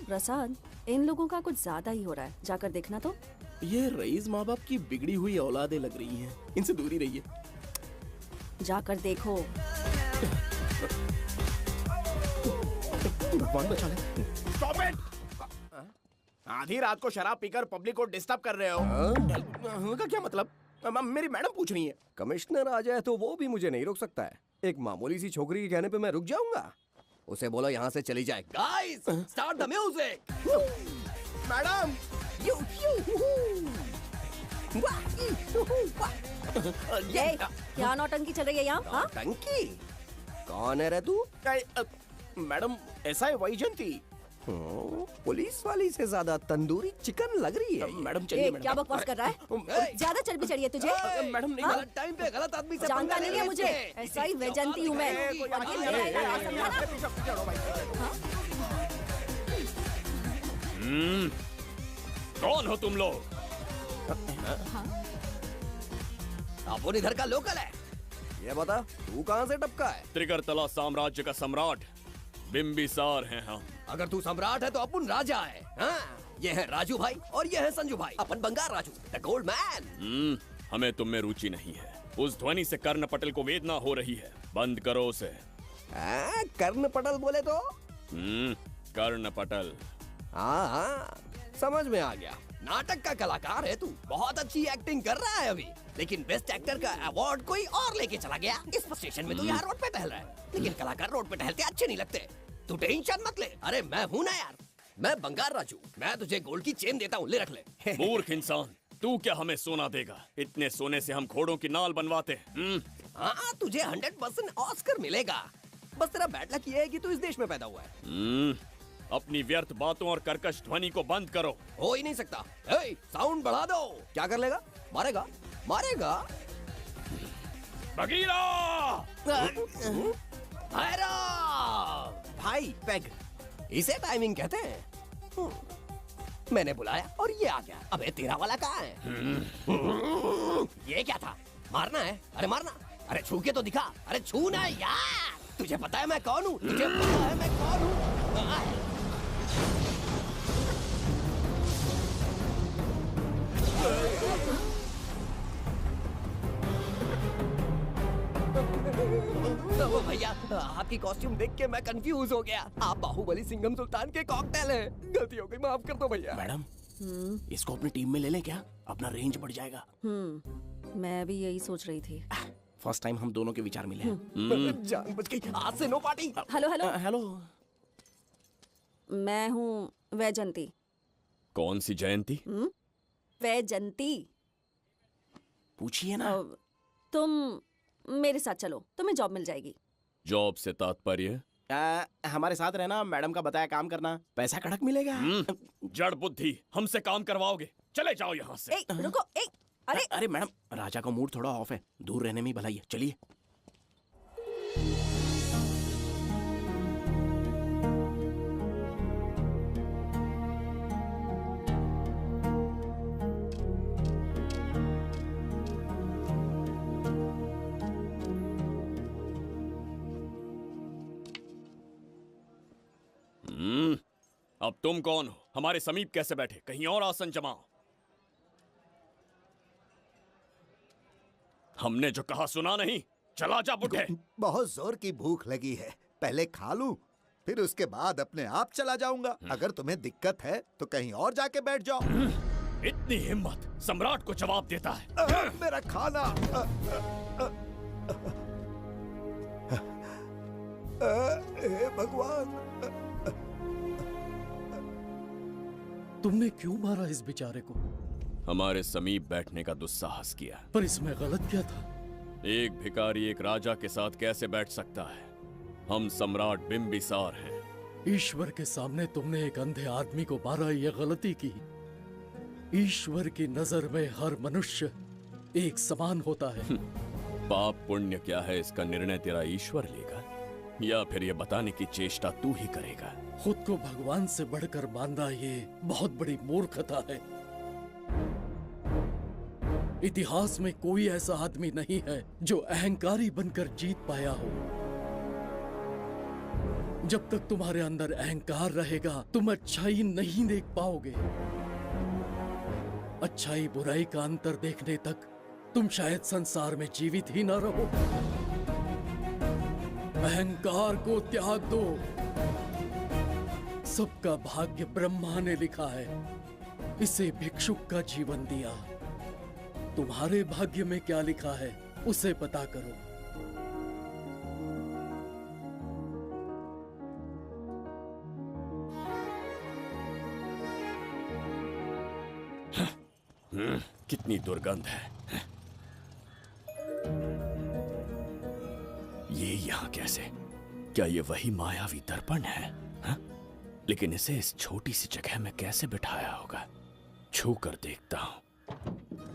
प्रसाद, इन लोगों का कुछ ज्यादा ही हो रहा है। जाकर देखना तो। ये रईस माँ बाप की बिगड़ी हुई औलादें लग रही हैं। इनसे दूरी रहिए। जाकर देखो। भगवान बचा ले। Stop it! आधी रात को शराब पीकर पब्लिक को डिस्टर्ब कर रहे हो। का क्या मतलब? मेरी मैडम पूछ रही है। कमिश्नर आ जाए तो वो भी मुझे नहीं रोक सकता है। एक मामूली सी छोकरी के कहने पे मैं रुक जाऊंगा? उसे बोलो यहाँ से चली जाए। Guys, start the music. Madam, ये क्या नौटंकी चल रही है यहाँ? हाँ? टंकी? कौन है रे तू? मैडम, ऐसा है वैजयंती। पुलिस वाली से ज्यादा तंदूरी चिकन लग रही है। मैडम चलिए। क्या बकवास कर रहा है? ज्यादा चर्बी चढ़ी है तुझे? मैडम नहीं, हाँ? टाइम पे गलत आदमी से जानता नहीं है मुझे। ऐसा ही वैजयंती हूँ मैं। कौन हो तुम लोग? अपन इधर का लोकल है। ये बता तू कहाँ से टपका है? त्रिगर्तला साम्राज्य का सम्राट बिम्बिसार हैं हम। अगर तू सम्राट है तो अपन राजा है। हाँ? ये है राजू भाई और ये है संजू भाई, अपन बंगार राजू, द गोल्ड मैन। हमें तुम में रुचि नहीं है। उस ध्वनि से कर्ण पटल को वेदना हो रही है, बंद करो उसे। कर्ण पटल बोले तो? कर्ण पटल। हाँ, समझ में आ गया। नाटक का कलाकार है तू, बहुत अच्छी एक्टिंग कर रहा है अभी, लेकिन बेस्ट एक्टर का अवार्ड कोई और लेके चला गया। इस स्टेशन में तू यहाँ रोड पे टहल रहा है, लेकिन कलाकार रोड पे टहलते अच्छे नहीं लगते। तू टेंशन मत ले, अरे मैं हूँ ना यार, मैं बंगार राजू, मैं तुझे गोल्ड की चेन देता हूँ, ले रख ले। मूर्ख इंसान, तू क्या हमें सोना देगा? इतने सोने से हम घोड़ों की नाल बनवाते हैं। हाँ, तुझे 100% ऑस्कर मिलेगा। बस तेरा बैड लक ये है कि तू इस देश में पैदा हुआ है। अपनी व्यर्थ बातों और कर्कश ध्वनि को बंद करो। हो ही नहीं सकता। साउंड बढ़ा दो। क्या कर लेगा? मारेगा? मारेगा? बगीरा! भाई पैग, इसे टाइमिंग कहते हैं। मैंने बुलाया और ये आ गया। अबे तेरा वाला कहाँ है? ये क्या था? मारना है? अरे मारना। अरे छू के तो दिखा। अरे छूना है यार। तुझे पता है मैं कौन हूँ? तुझे पता है मैं कौन हूँ? भैया, आपकी कॉस्ट्यूम देख के मैं कंफ्यूज हो गया। आप बाहुबली सिंघम सुल्तान के कॉकटेल हैं। गलती हो गई, माफ कर दो भैया। मैडम, इसको अपनी टीम में ले लें क्या? अपना रेंज बढ़ जाएगा। मैं भी यही सोच रही थी। फर्स्ट टाइम हम दोनों के विचार मिले हैं। जान बच गई। आज से no party. Hello hello hello, मैं हूँ वैजंती। कौन सी जयंती? वैजंती। पूछिए ना। तुम मेरे साथ चलो, तुम्हें जॉब मिल जाएगी। जॉब से तात्पर्य? हमारे साथ रहना, मैडम का बताया काम करना, पैसा कड़क मिलेगा। जड़ बुद्धि, हमसे काम करवाओगे? चले जाओ यहाँ से। रुको, अरे मैडम, राजा का मूड थोड़ा ऑफ है, दूर रहने में ही भलाई है। चलिए। अब तुम कौन हो? हमारे समीप कैसे बैठे? कहीं और आसन जमाओ। हमने जो कहा सुना नहीं? चला जा बुढ़े। बहुत जोर की भूख लगी है, पहले खा लूं, फिर उसके बाद अपने आप चला जाऊंगा। अगर तुम्हें दिक्कत है तो कहीं और जाके बैठ जाओ। इतनी हिम्मत, सम्राट को जवाब देता है। मेरा खाना। हे भगवान, तुमने क्यों मारा इस बेचारे को? हमारे समीप बैठने का दुस्साहस किया। पर इसमें गलत क्या था? एक भिखारी एक राजा के साथ कैसे बैठ सकता है? हम सम्राट बिम्बिसार हैं। ईश्वर के सामने तुमने एक अंधे आदमी को मारा, ये गलती की। ईश्वर की नजर में हर मनुष्य एक समान होता है। पाप पुण्य क्या है, इसका निर्णय तेरा ईश्वर लेगा या फिर ये बताने की चेष्टा तू ही करेगा? खुद को भगवान से बढ़कर मानना ये बहुत बड़ी मूर्खता है। इतिहास में कोई ऐसा आदमी नहीं है जो अहंकारी बनकर जीत पाया हो। जब तक तुम्हारे अंदर अहंकार रहेगा, तुम अच्छाई नहीं देख पाओगे। अच्छाई बुराई का अंतर देखने तक तुम शायद संसार में जीवित ही न रहो। अहंकार को त्याग दो। सबका भाग्य ब्रह्मा ने लिखा है, इसे भिक्षुक का जीवन दिया। तुम्हारे भाग्य में क्या लिखा है उसे पता करो। कितनी दुर्गंध है। ये यहाँ कैसे? क्या ये वही मायावी दर्पण है? लेकिन इसे इस छोटी सी जगह में कैसे बिठाया होगा? छू कर देखता हूँ।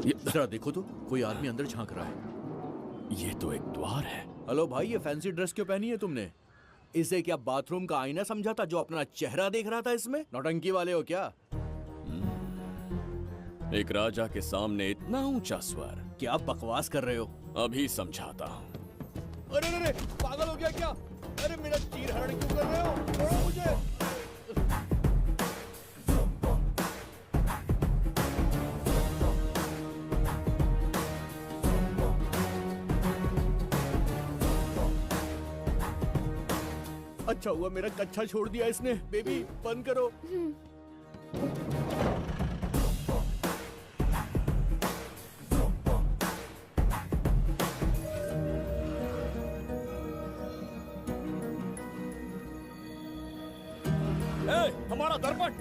जरा देखो तो, कोई आदमी अंदर झांक रहा है। ये तो एक द्वार है। हेलो भाई, ये फैंसी ड्रेस क्यों पहनी है तुमने? इसे क्या बाथरूम का आईना समझा था जो अपना चेहरा देख रहा था इसमें? नौटंकी वाले हो क्या? एक राजा के सामने इतना ऊंचा स्वर। क्या बकवास कर रहे हो? अभी समझाता हूँ। अरे अरे अरे, पागल हो गया क्या? अरे मेरा चीर हरण क्यों कर रहे हो? छोड़ो मुझे। अच्छा हुआ मेरा कच्छा छोड़ दिया इसने। बेबी बंद करो। हमारा दर्पण।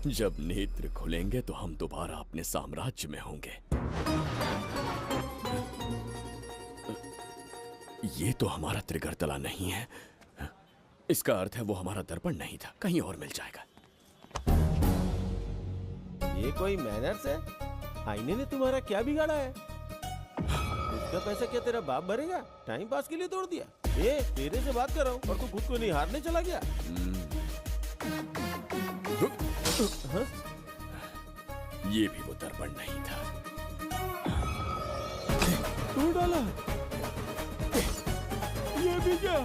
जब नेत्र खुलेंगे तो हम दोबारा अपने साम्राज्य में होंगे। ये तो हमारा त्रिगर्तला नहीं है। इसका अर्थ है वो हमारा दर्पण नहीं था, कहीं और मिल जाएगा। ये कोई मैनर्स है? आईने ने तुम्हारा क्या बिगाड़ा है? उसका पैसा क्या तेरा बाप भरेगा? टाइम पास के लिए तोड़ दिया। तेरे से बात कर रहा हूँ और तू खुद को निहारने चला गया। हाँ? ये भी वो दर्पण नहीं था। तू डाला? ये भी क्या?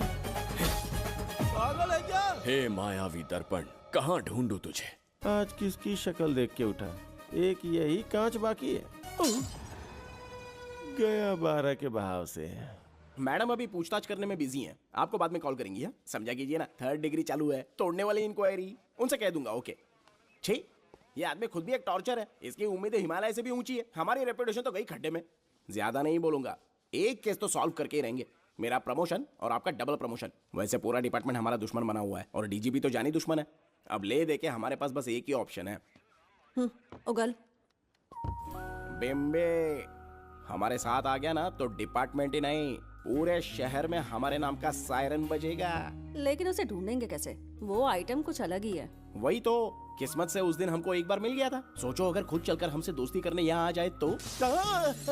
पागल है क्या? हे मायावी दर्पण, कहाँ ढूंढूं तुझे? आज किसकी शक्ल देख के उठा? एक यही कांच बाकी है। गया 12 के भाव से। मैडम अभी पूछताछ करने में बिजी हैं। आपको बाद में कॉल करेंगी। है समझा कीजिए ना, 3rd डिग्री चालू है। तोड़ने वाली इंक्वायरी उनसे कह दूंगा। ओके छी, ये आदमी खुद भी एक टॉर्चर है। इसकी उम्मीदें हिमालय से भी ऊंची है। हमारी रेपुटेशन तो गई खड्डे में। ज्यादा नहीं बोलूंगा, एक केस तो सॉल्व करके ही रहेंगे। मेरा प्रमोशन और आपका डबल प्रमोशन। वैसे पूरा डिपार्टमेंट हमारा दुश्मन बना हुआ है और डीजीपी तो जानी दुश्मन है। अब ले दे के हमारे पास बस एक ही ऑप्शन है। उगल बिम्बे हमारे साथ आ गया ना तो डिपार्टमेंट ही नहीं, पूरे शहर में हमारे नाम का सायरन बजेगा। लेकिन उसे ढूंढेंगे कैसे? वो आइटम कुछ अलग ही है। वही तो, किस्मत से उस दिन हमको एक बार मिल गया था। सोचो अगर खुद चलकर हमसे दोस्ती करने यहाँ आ जाए तो।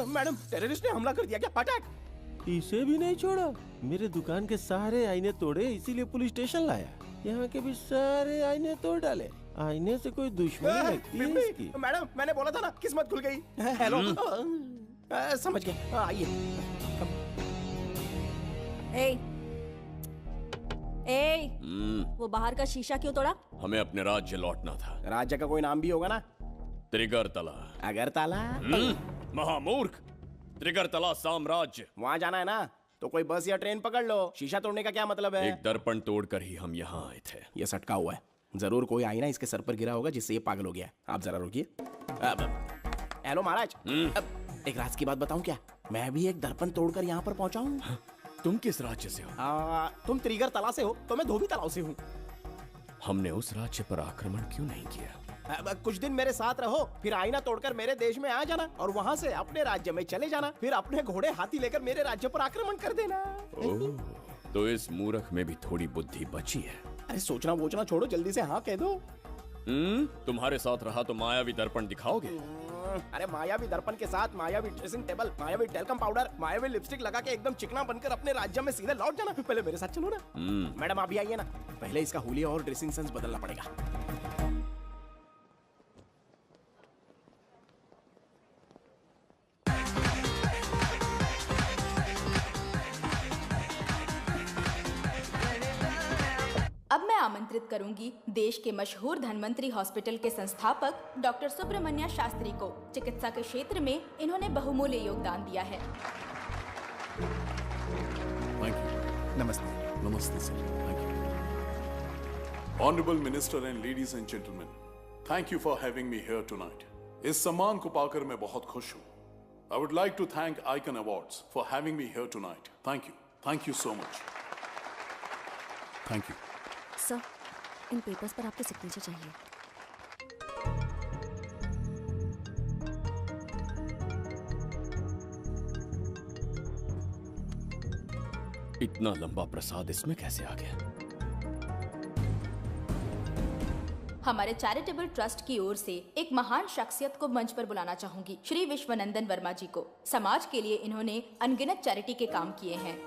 मैडम टेररिस्ट ने हमला कर दिया क्या? पटाक। इसे भी नहीं छोड़ा। मेरे दुकान के सारे आईने तोड़े, इसीलिए पुलिस स्टेशन लाया। यहाँ के भी सारे आईने तोड़ डाले। आईने से कोई दुश्मनी लगती है इसकी? मैडम मैंने बोला था ना, किस्मत खुल गई। हेलो समझ गए, आइए। वो बाहर का शीशा क्यों तोड़ा? हमें अपने राज्य लौटना था। राज्य का कोई नाम भी होगा ना? त्रिगर्तला। अगरतला? महामूर्ख, त्रिगर्तला साम्राज्य। वहाँ जाना है ना तो कोई बस या ट्रेन पकड़ लो। शीशा तोड़ने का क्या मतलब है? एक दर्पण तोड़कर ही हम यहाँ आए थे। ये सटका हुआ है, जरूर कोई आईना इसके सर पर गिरा होगा जिससे ये पागल हो गया। आप जरा रुकिए। हेलो महाराज, एक राज की बात बताऊं क्या? मैं भी एक दर्पण तोड़कर यहाँ पर पहुँचा हूँ। तुम किस राज्य से हो? तुम त्रिगर्तला से हो तो मैं धोबी तालाब से हूँ। हमने उस राज्य पर आक्रमण क्यों नहीं किया? कुछ दिन मेरे साथ रहो, फिर आईना तोड़कर मेरे देश में आ जाना और वहाँ से अपने राज्य में चले जाना। फिर अपने घोड़े हाथी लेकर मेरे राज्य पर आक्रमण कर देना। ओह, तो इस मूर्ख में भी थोड़ी बुद्धि बची है। अरे सोचना वोचना छोड़ो, जल्दी से हाँ कह दो। तुम्हारे साथ रहा तो मायावी दर्पण दिखाओगे? अरे मायावी दर्पण के साथ मायावी ड्रेसिंग टेबल, मायावी टेल्कम पाउडर, मायावी लिपस्टिक लगा के एकदम चिकना बनकर अपने राज्य में सीधे लौट जाना। पहले मेरे साथ चलो ना। मैडम आप भी आइए ना, पहले इसका हुलिया और ड्रेसिंग सेंस बदलना पड़ेगा। अब मैं आमंत्रित करूंगी देश के मशहूर धन्वंतरी हॉस्पिटल के संस्थापक डॉक्टर सुब्रमण्य शास्त्री को। चिकित्सा के क्षेत्र में इन्होंने बहुमूल्य योगदान दिया है। नमस्ते। नमस्ते sir. Thank you. Honourable minister and ladies and gentleman, thank you for having me here tonight. इस सम्मान को पाकर मैं बहुत खुश हूँ। I would like to thank Icon Awards for having me here tonight. Thank you so much. Thank you sir, इन papers पर आपके सिग्नेचर चाहिए। इतना लंबा प्रसाद इसमें कैसे आ गया? हमारे चैरिटेबल ट्रस्ट की ओर से एक महान शख्सियत को मंच पर बुलाना चाहूंगी, श्री विश्वनंदन वर्मा जी को। समाज के लिए इन्होंने अनगिनत चैरिटी के काम किए हैं।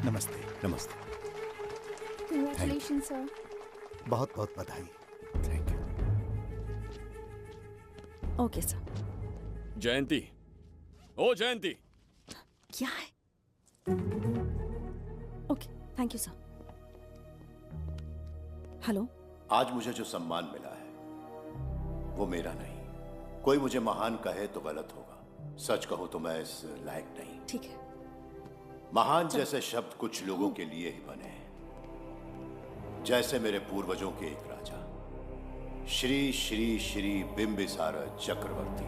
नमस्ते। नमस्ते। Congratulations, sir. बहुत बहुत बधाई। Thank you. Okay, sir. जयंती, ओ जयंती। क्या है? Okay, thank you, sir. Hello. आज मुझे जो सम्मान मिला है वो मेरा नहीं। कोई मुझे महान कहे तो गलत होगा, सच कहूं तो मैं इस लायक नहीं। ठीक है। महान जैसे शब्द कुछ लोगों के लिए ही बने हैं, जैसे मेरे पूर्वजों के एक राजा श्री श्री श्री बिंबिसार चक्रवर्ती।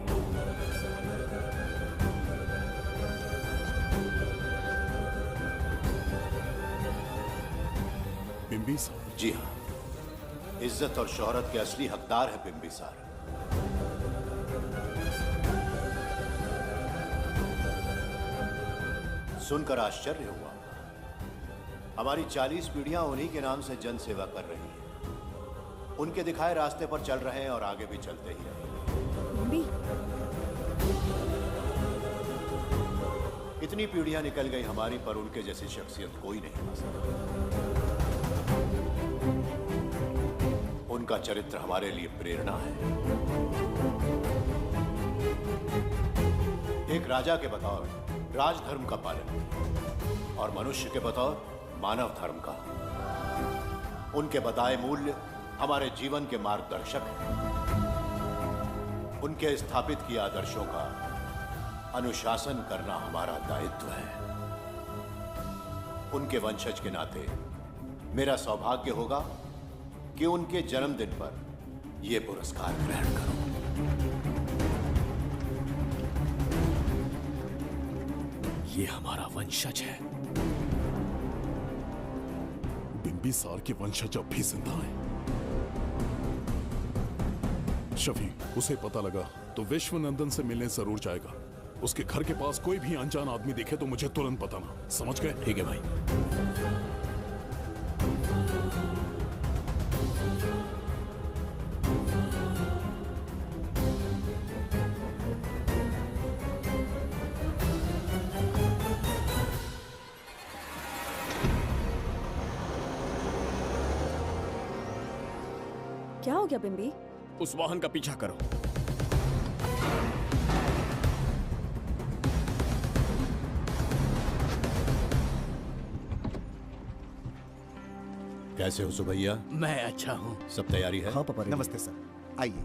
बिंबिसार? जी हाँ, इज्जत और शोहरत के असली हकदार है बिंबिसार। सुनकर आश्चर्य हुआ, हमारी 40 पीढ़ियां उन्हीं के नाम से जन सेवा कर रही हैं। उनके दिखाए रास्ते पर चल रहे हैं और आगे भी चलते ही रहेंगे। इतनी पीढ़ियां निकल गई हमारी, पर उनके जैसी शख्सियत कोई नहीं आ सकता। उनका चरित्र हमारे लिए प्रेरणा है। एक राजा के बतौर राजधर्म का पालन और मनुष्य के बतौर मानव धर्म का। उनके बताए मूल्य हमारे जीवन के मार्गदर्शक हैं। उनके स्थापित किए आदर्शों का अनुशासन करना हमारा दायित्व है। उनके वंशज के नाते मेरा सौभाग्य होगा कि उनके जन्मदिन पर यह पुरस्कार ग्रहण करूं। ये हमारा वंशज है। बिंबिसार के वंशज अब भी जिंदा हैं। शफी, उसे पता लगा तो विश्वनंदन से मिलने जरूर जाएगा। उसके घर के पास कोई भी अनजान आदमी दिखे तो मुझे तुरंत बताना, समझ गए? ठीक है भाई। क्या हो गया बिम्बी? उस वाहन का पीछा करो। कैसे हो सुभैया? मैं अच्छा हूँ। सब तैयारी है? हाँ पापा। नमस्ते सर, आइए।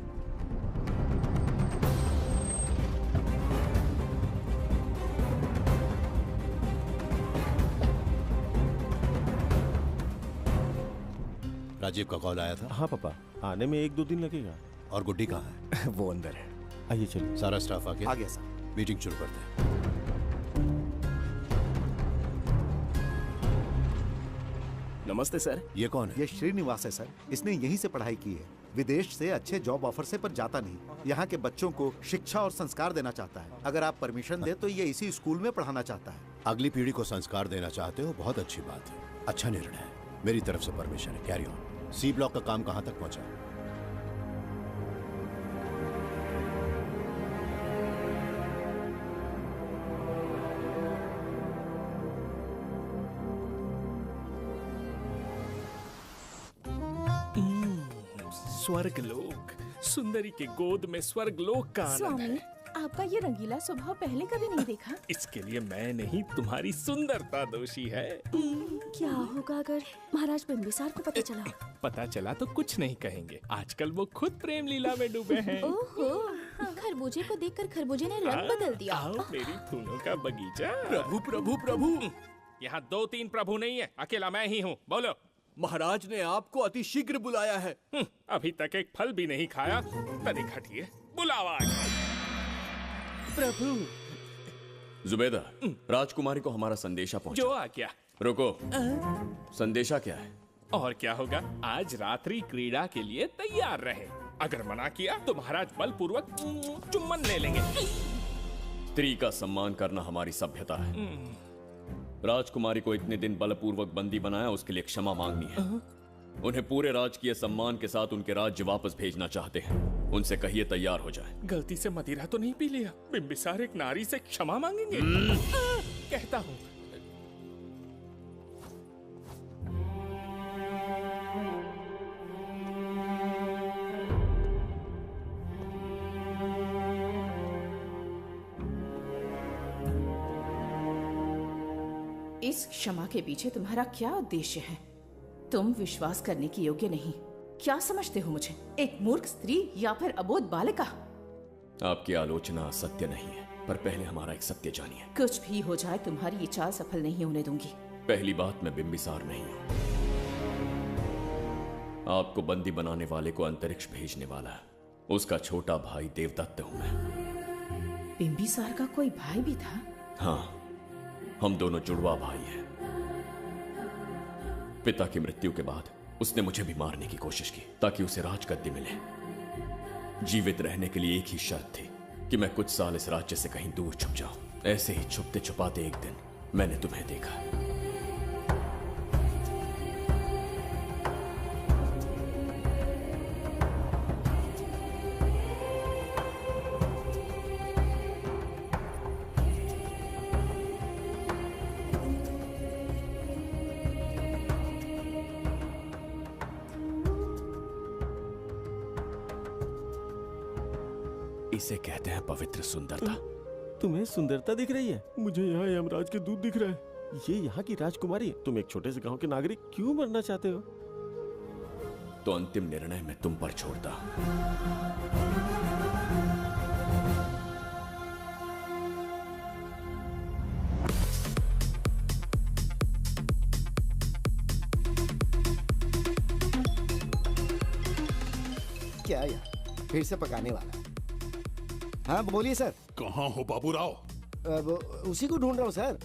राजीव का कॉल आया था? हाँ पापा, आने में 1-2 दिन लगेगा। और गुड्डी कहाँ है? वो अंदर है। आइए चलिए। सारा स्टाफ आ गया? आ गया सर। मीटिंग शुरू करते हैं। नमस्ते सर। ये कौन है? ये श्रीनिवास है सर। इसने यहीं से पढ़ाई की है। विदेश से अच्छे जॉब ऑफर से पर जाता नहीं। यहाँ के बच्चों को शिक्षा और संस्कार देना चाहता है। अगर आप परमिशन दे तो ये इसी स्कूल में पढ़ाना चाहता है। अगली पीढ़ी को संस्कार देना चाहते हो, बहुत अच्छी बात है। अच्छा निर्णय है। मेरी तरफ से परमिशन है। Carry on. सी ब्लॉक का काम कहाँ तक पहुँचा? स्वर्गलोक, सुंदरी के गोद में स्वर्गलोक का आनंद स्वामी, है। आपका ये रंगीला स्वभाव पहले कभी नहीं देखा। इसके लिए मैं नहीं, तुम्हारी सुंदरता दोषी है। क्या होगा अगर महाराज बिंबिसार को पता चला? पता चला तो कुछ नहीं कहेंगे। आजकल वो खुद प्रेम लीला में डूबे हैं। ओहो, खरबूजे को देखकर खरबूजे ने रंग बदल दिया। आओ मेरी फूलों का बगीचा। प्रभु प्रभु प्रभु। यहाँ 2-3 प्रभु नहीं है, अकेला मैं ही हूँ। बोलो। महाराज ने आपको अति शीघ्र बुलाया है। अभी तक एक फल भी नहीं खाया, तनिक हटिए, बुलावा। प्रभु। जुबेदा, राजकुमारी को हमारा संदेशा पहुंचा। जो आ गया। रुको, संदेशा क्या है? और क्या होगा, आज रात्रि क्रीड़ा के लिए तैयार रहे। अगर मना किया तो महाराज बलपूर्वक चुम्बन ले लेंगे। स्त्री का सम्मान करना हमारी सभ्यता है। राजकुमारी को इतने दिन बलपूर्वक बंदी बनाया, उसके लिए क्षमा मांगनी है। उन्हें पूरे राजकीय सम्मान के साथ उनके राज्य वापस भेजना चाहते हैं। उनसे कहिए तैयार हो जाए। गलती से मदिरा तो नहीं पी लिया? बिंबिसार एक नारी से क्षमा मांगेंगे? कहता हूँ। इस क्षमा के पीछे तुम्हारा क्या उद्देश्य है? तुम विश्वास करने की योग्य नहीं। क्या समझते हो मुझे, एक मूर्ख स्त्री या फिर अबोध बालिका? आपकी आलोचना सत्य नहीं है, पर पहले हमारा एक सत्य जानिए। कुछ भी हो जाए तुम्हारी ये चाल सफल नहीं होने दूंगी। पहली बात, मैं बिंबिसार नहीं हूँ। आपको बंदी बनाने वाले को अंतरिक्ष भेजने वाला उसका छोटा भाई देवदत्त हूँ मैं। बिंबिसार का कोई भाई भी था? हाँ, हम दोनों जुड़वा भाई हैं। पिता की मृत्यु के बाद उसने मुझे भी मारने की कोशिश की ताकि उसे राजगद्दी मिले। जीवित रहने के लिए एक ही शर्त थी कि मैं कुछ साल इस राज्य से कहीं दूर छुप जाऊं। ऐसे ही छुपते छुपाते एक दिन मैंने तुम्हें देखा। इसे कहते हैं पवित्र सुंदरता। तुम्हें सुंदरता दिख रही है? मुझे यहाँ यमराज के दूध दिख रहा है। ये यहाँ की राजकुमारी। तुम एक छोटे से गांव के नागरिक क्यों मरना चाहते हो? तो अंतिम निर्णय मैं तुम पर छोड़ता हूं। क्या यार, फिर से पकाने वाला? हाँ बोलिए सर। कहाँ हो बाबूराव? उसी को ढूंढ रहा हूँ सर।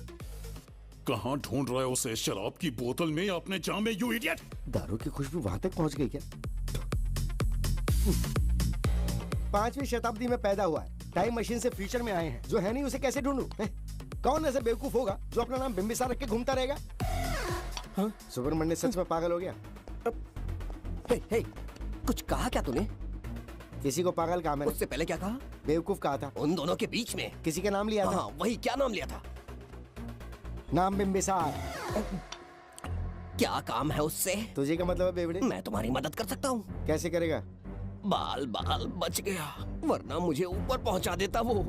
कहाँ ढूंढ रहे हो उसे? शराब की बोतल में या अपने जाम में, यू इडियट? दारू की खुशबू वहां तक पहुंच गई क्या? 5वीं शताब्दी में पैदा हुआ है, टाइम मशीन से फ्यूचर में आए हैं। जो है नहीं उसे कैसे ढूंढूं? कौन ऐसा बेवकूफ होगा जो अपना नाम बिंबिसार रख के घूमता रहेगा? हाँ? सुब्रमण्य सच में पागल हो गया। हे, कुछ कहा क्या तूने? किसी को पागल कहा मैंने। उससे पहले क्या कहा? बेवकूफ कहा था। उन दोनों के बीच में किसी का नाम लिया था। हाँ, वही, क्या नाम लिया था? नाम बिंबिसार। क्या काम है उससे? तुझे क्या मतलब है बेवड़े? मैं तुम्हारी मदद कर सकता हूँ। कैसे करेगा? बाल बच गया, वरना मुझे ऊपर पहुंचा देता वो।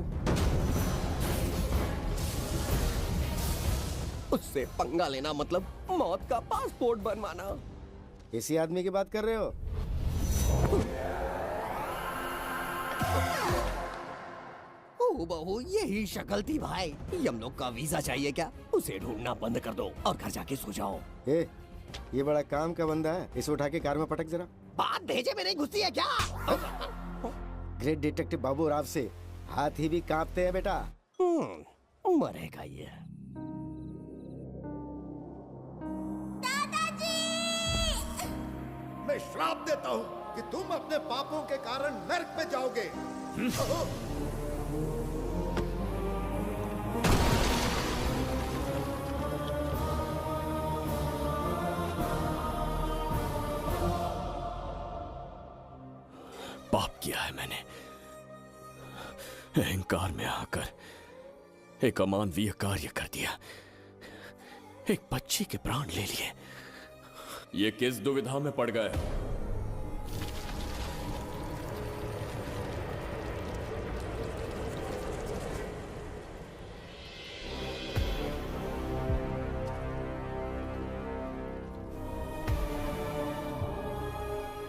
उससे पंगा लेना मतलब मौत का पासपोर्ट बनवाना। इसी आदमी की बात कर रहे हो? ओ बहू, यही शक्ल थी भाई। यमलोक का वीजा चाहिए क्या? उसे ढूंढना बंद कर दो और घर जाके सो जाओ। ये बड़ा काम का बंदा है, इसे उठा के कार में पटक जरा। बात भेजे में नहीं घुसती है क्या? ग्रेट डिटेक्टिव बाबू राव से हाथी भी कांपते हैं बेटा। मरेगा ये। मैं श्राप देता हूँ कि तुम अपने पापों के कारण नरक में जाओगे। पाप किया है मैंने। अहंकार में आकर एक अमानवीय कार्य कर दिया। एक बच्ची के प्राण ले लिए। ये किस दुविधा में पड़ गए?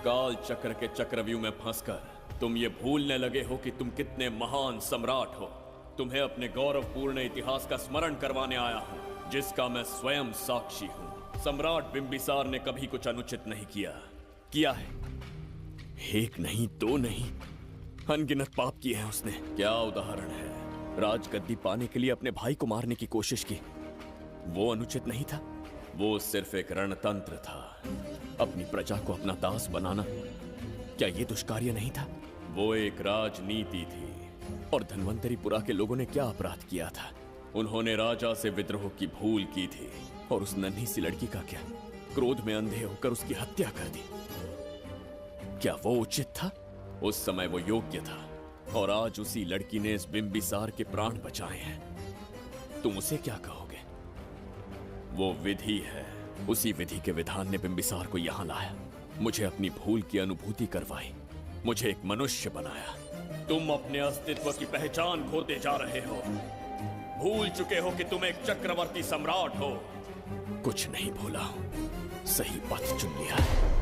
काल चक्र के चक्रव्यूह में फंसकर तुम ये भूलने लगे हो कि तुम कितने महान सम्राट हो। तुम्हें अपने गौरवपूर्ण इतिहास का स्मरण करवाने आया हूं, जिसका मैं स्वयं साक्षी हूं। सम्राट बिंबिसार ने कभी कुछ अनुचित नहीं किया है। एक नहीं, दो नहीं, अनगिनत पाप किए हैं उसने। क्या उदाहरण है? राजगद्दी पाने के लिए अपने भाई को मारने की कोशिश की। वो अनुचित नहीं था? वो सिर्फ एक रणतंत्र था। अपनी प्रजा को अपना दास बनाना, क्या ये दुष्कार्य नहीं था? वो एक राजनीति थी। और धन्वंतरीपुरा के लोगों ने क्या अपराध किया था? उन्होंने राजा से विद्रोह की भूल की थी। और उस नन्ही सी लड़की का क्या? क्रोध में अंधे होकर उसकी हत्या कर दी। क्या वो उचित था? उस समय वो योग्य था। और आज उसी लड़की ने इस बिंबिसार के प्राण बचाए हैं। तुम उसे क्या कहोगे? वो विधि है। उसी विधि के विधान ने बिंबिसार को यहां लाया, मुझे अपनी भूल की अनुभूति करवाई, मुझे एक मनुष्य बनाया। तुम अपने अस्तित्व की पहचान खोते जा रहे हो। भूल चुके हो कि तुम एक चक्रवर्ती सम्राट हो। कुछ नहीं भूला, सही पथ चुन लिया है।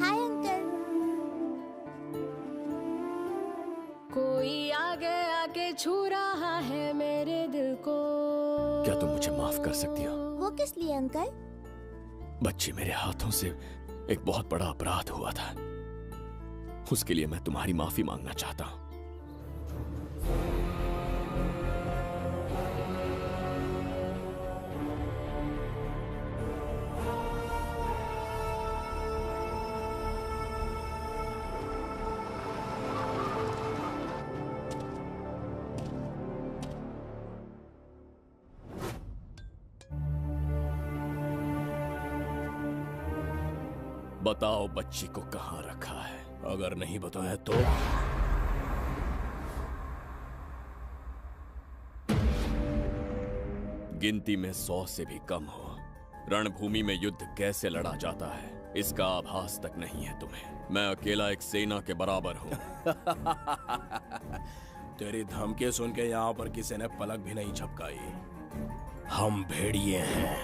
Hi uncle. कोई आगे आके छू रहा है मेरे दिल को। क्या तुम मुझे माफ कर सकती हो? वो किस लिए अंकल? बच्ची, मेरे हाथों से एक बहुत बड़ा अपराध हुआ था। उसके लिए मैं तुम्हारी माफी मांगना चाहता हूं। बताओ बच्ची को कहां रखा है? अगर नहीं बताया तो गिनती में 100 से भी कम हो। रणभूमि में युद्ध कैसे लड़ा जाता है इसका आभास तक नहीं है तुम्हें। मैं अकेला एक सेना के बराबर हूं। तेरी धमकी सुन के यहाँ पर किसी ने पलक भी नहीं झपकाई। हम भेड़िए हैं।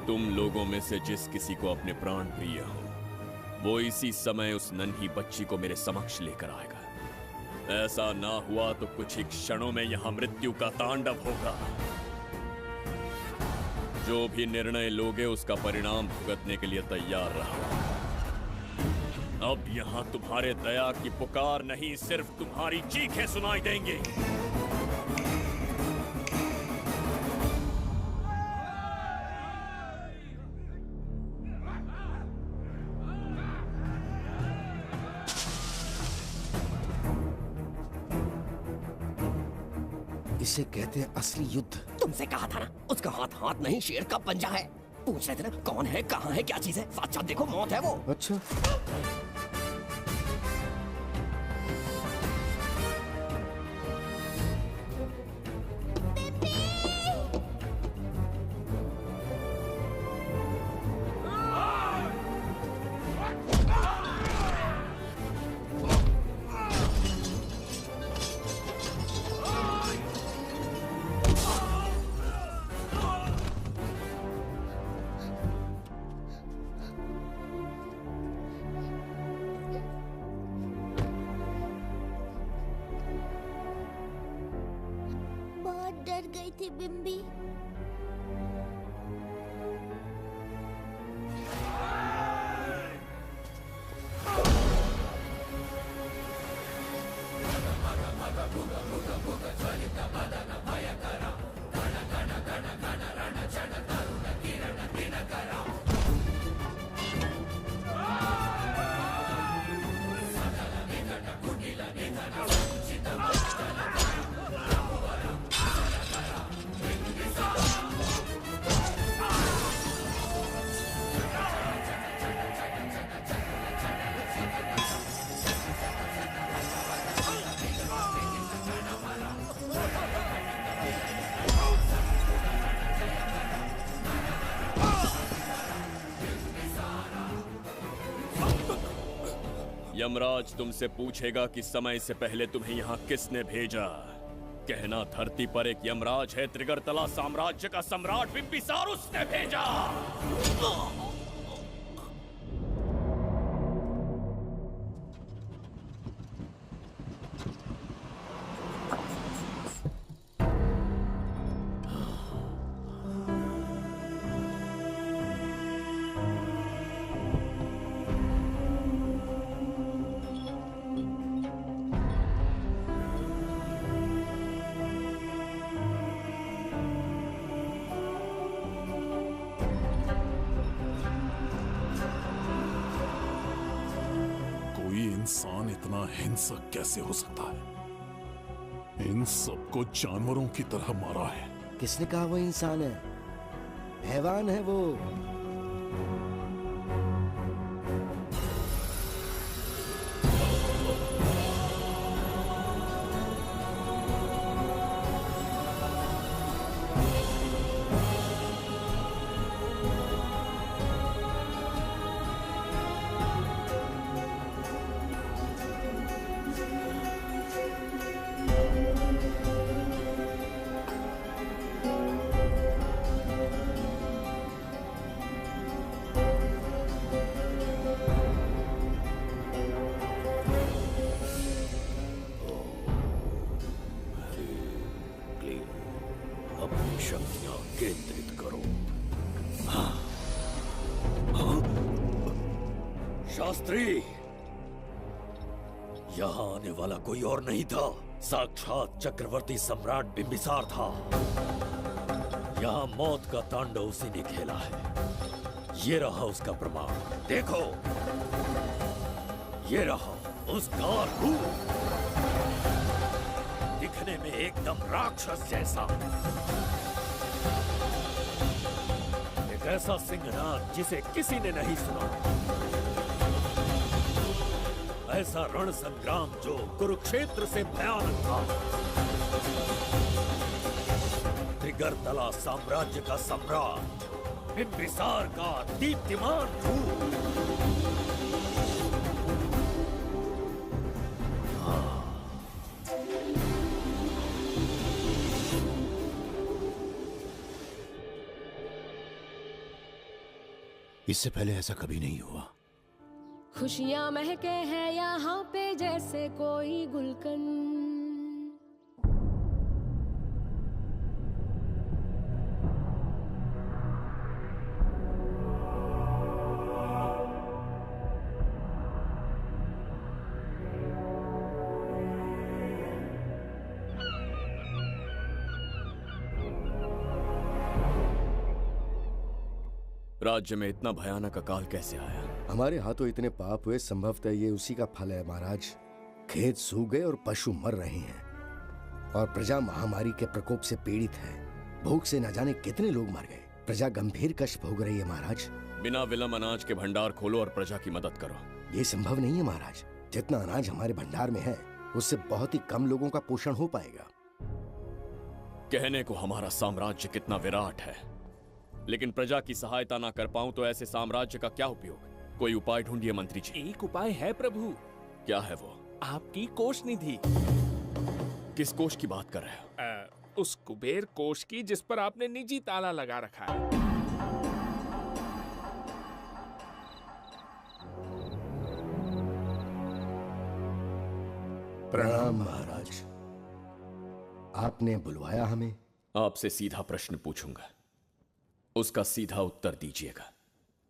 तुम लोगों में से जिस किसी को अपने प्राण प्रिय हो, वो इसी समय उस नन्ही बच्ची को मेरे समक्ष लेकर आएगा। ऐसा ना हुआ तो कुछ ही क्षणों में यहां मृत्यु का तांडव होगा। जो भी निर्णय लोगे उसका परिणाम भुगतने के लिए तैयार रहो। अब यहां तुम्हारे दया की पुकार नहीं, सिर्फ तुम्हारी चीखें सुनाई देंगी। इसे कहते हैं असली युद्ध। तुमसे कहा था ना, उसका हाथ हाथ नहीं शेर का पंजा है। पूछ रहे थे ना कौन है, कहाँ है, क्या चीज है। साथ साथ देखो, मौत है वो। अच्छा। बहुत डर गई थी बिम्बी। यमराज तुमसे पूछेगा कि समय से पहले तुम्हें यहाँ किसने भेजा। कहना धरती पर एक यमराज है, त्रिगर्तला साम्राज्य का सम्राट बिम्बिसार उसने भेजा। इंसान इतना हिंसक कैसे हो सकता है? इन सबको जानवरों की तरह मारा है। किसने कहा वो इंसान है? हैवान है वो। अपनी शक्तियां केंद्रित करो। शास्त्री, यहां आने वाला कोई और नहीं था, साक्षात चक्रवर्ती सम्राट बिंबिसार था। यहां मौत का तांडव उसी ने खेला है। ये रहा उसका प्रमाण, देखो, ये रहा उसका रूप, दिखने में एकदम राक्षस जैसा। एक ऐसा सिंहनाद जिसे किसी ने नहीं सुना, ऐसा रण संग्राम जो कुरुक्षेत्र से भयानक था। त्रिगर्तला साम्राज्य का सम्राट, बिंबिसार का दीप्तिमान रूप। इससे पहले ऐसा कभी नहीं हुआ। खुशियां महके हैं यहाँ पे जैसे कोई गुलकंद। राज्य में इतना भयानक अकाल कैसे आया? हमारे हाथों इतने पाप हुए, संभवतः ये उसी का फल है महाराज। खेत सूख गए और पशु मर रहे हैं और प्रजा महामारी के प्रकोप से पीड़ित है। भूख से न जाने कितने लोग मर गए। प्रजा गंभीर कष्ट भोग रही है महाराज। बिना विलंब अनाज के भंडार खोलो और प्रजा की मदद करो। ये संभव नहीं है महाराज। जितना अनाज हमारे भंडार में है उससे बहुत ही कम लोगों का पोषण हो पाएगा। कहने को हमारा साम्राज्य कितना विराट है, लेकिन प्रजा की सहायता ना कर पाऊं तो ऐसे साम्राज्य का क्या उपयोग? कोई उपाय ढूंढिए मंत्री जी। एक उपाय है प्रभु। क्या है वो? आपकी कोष निधि। किस कोष की बात कर रहे हो? उस कुबेर कोष की जिस पर आपने निजी ताला लगा रखा है। प्रणाम महाराज। आपने बुलवाया हमें? आपसे सीधा प्रश्न पूछूंगा, उसका सीधा उत्तर दीजिएगा।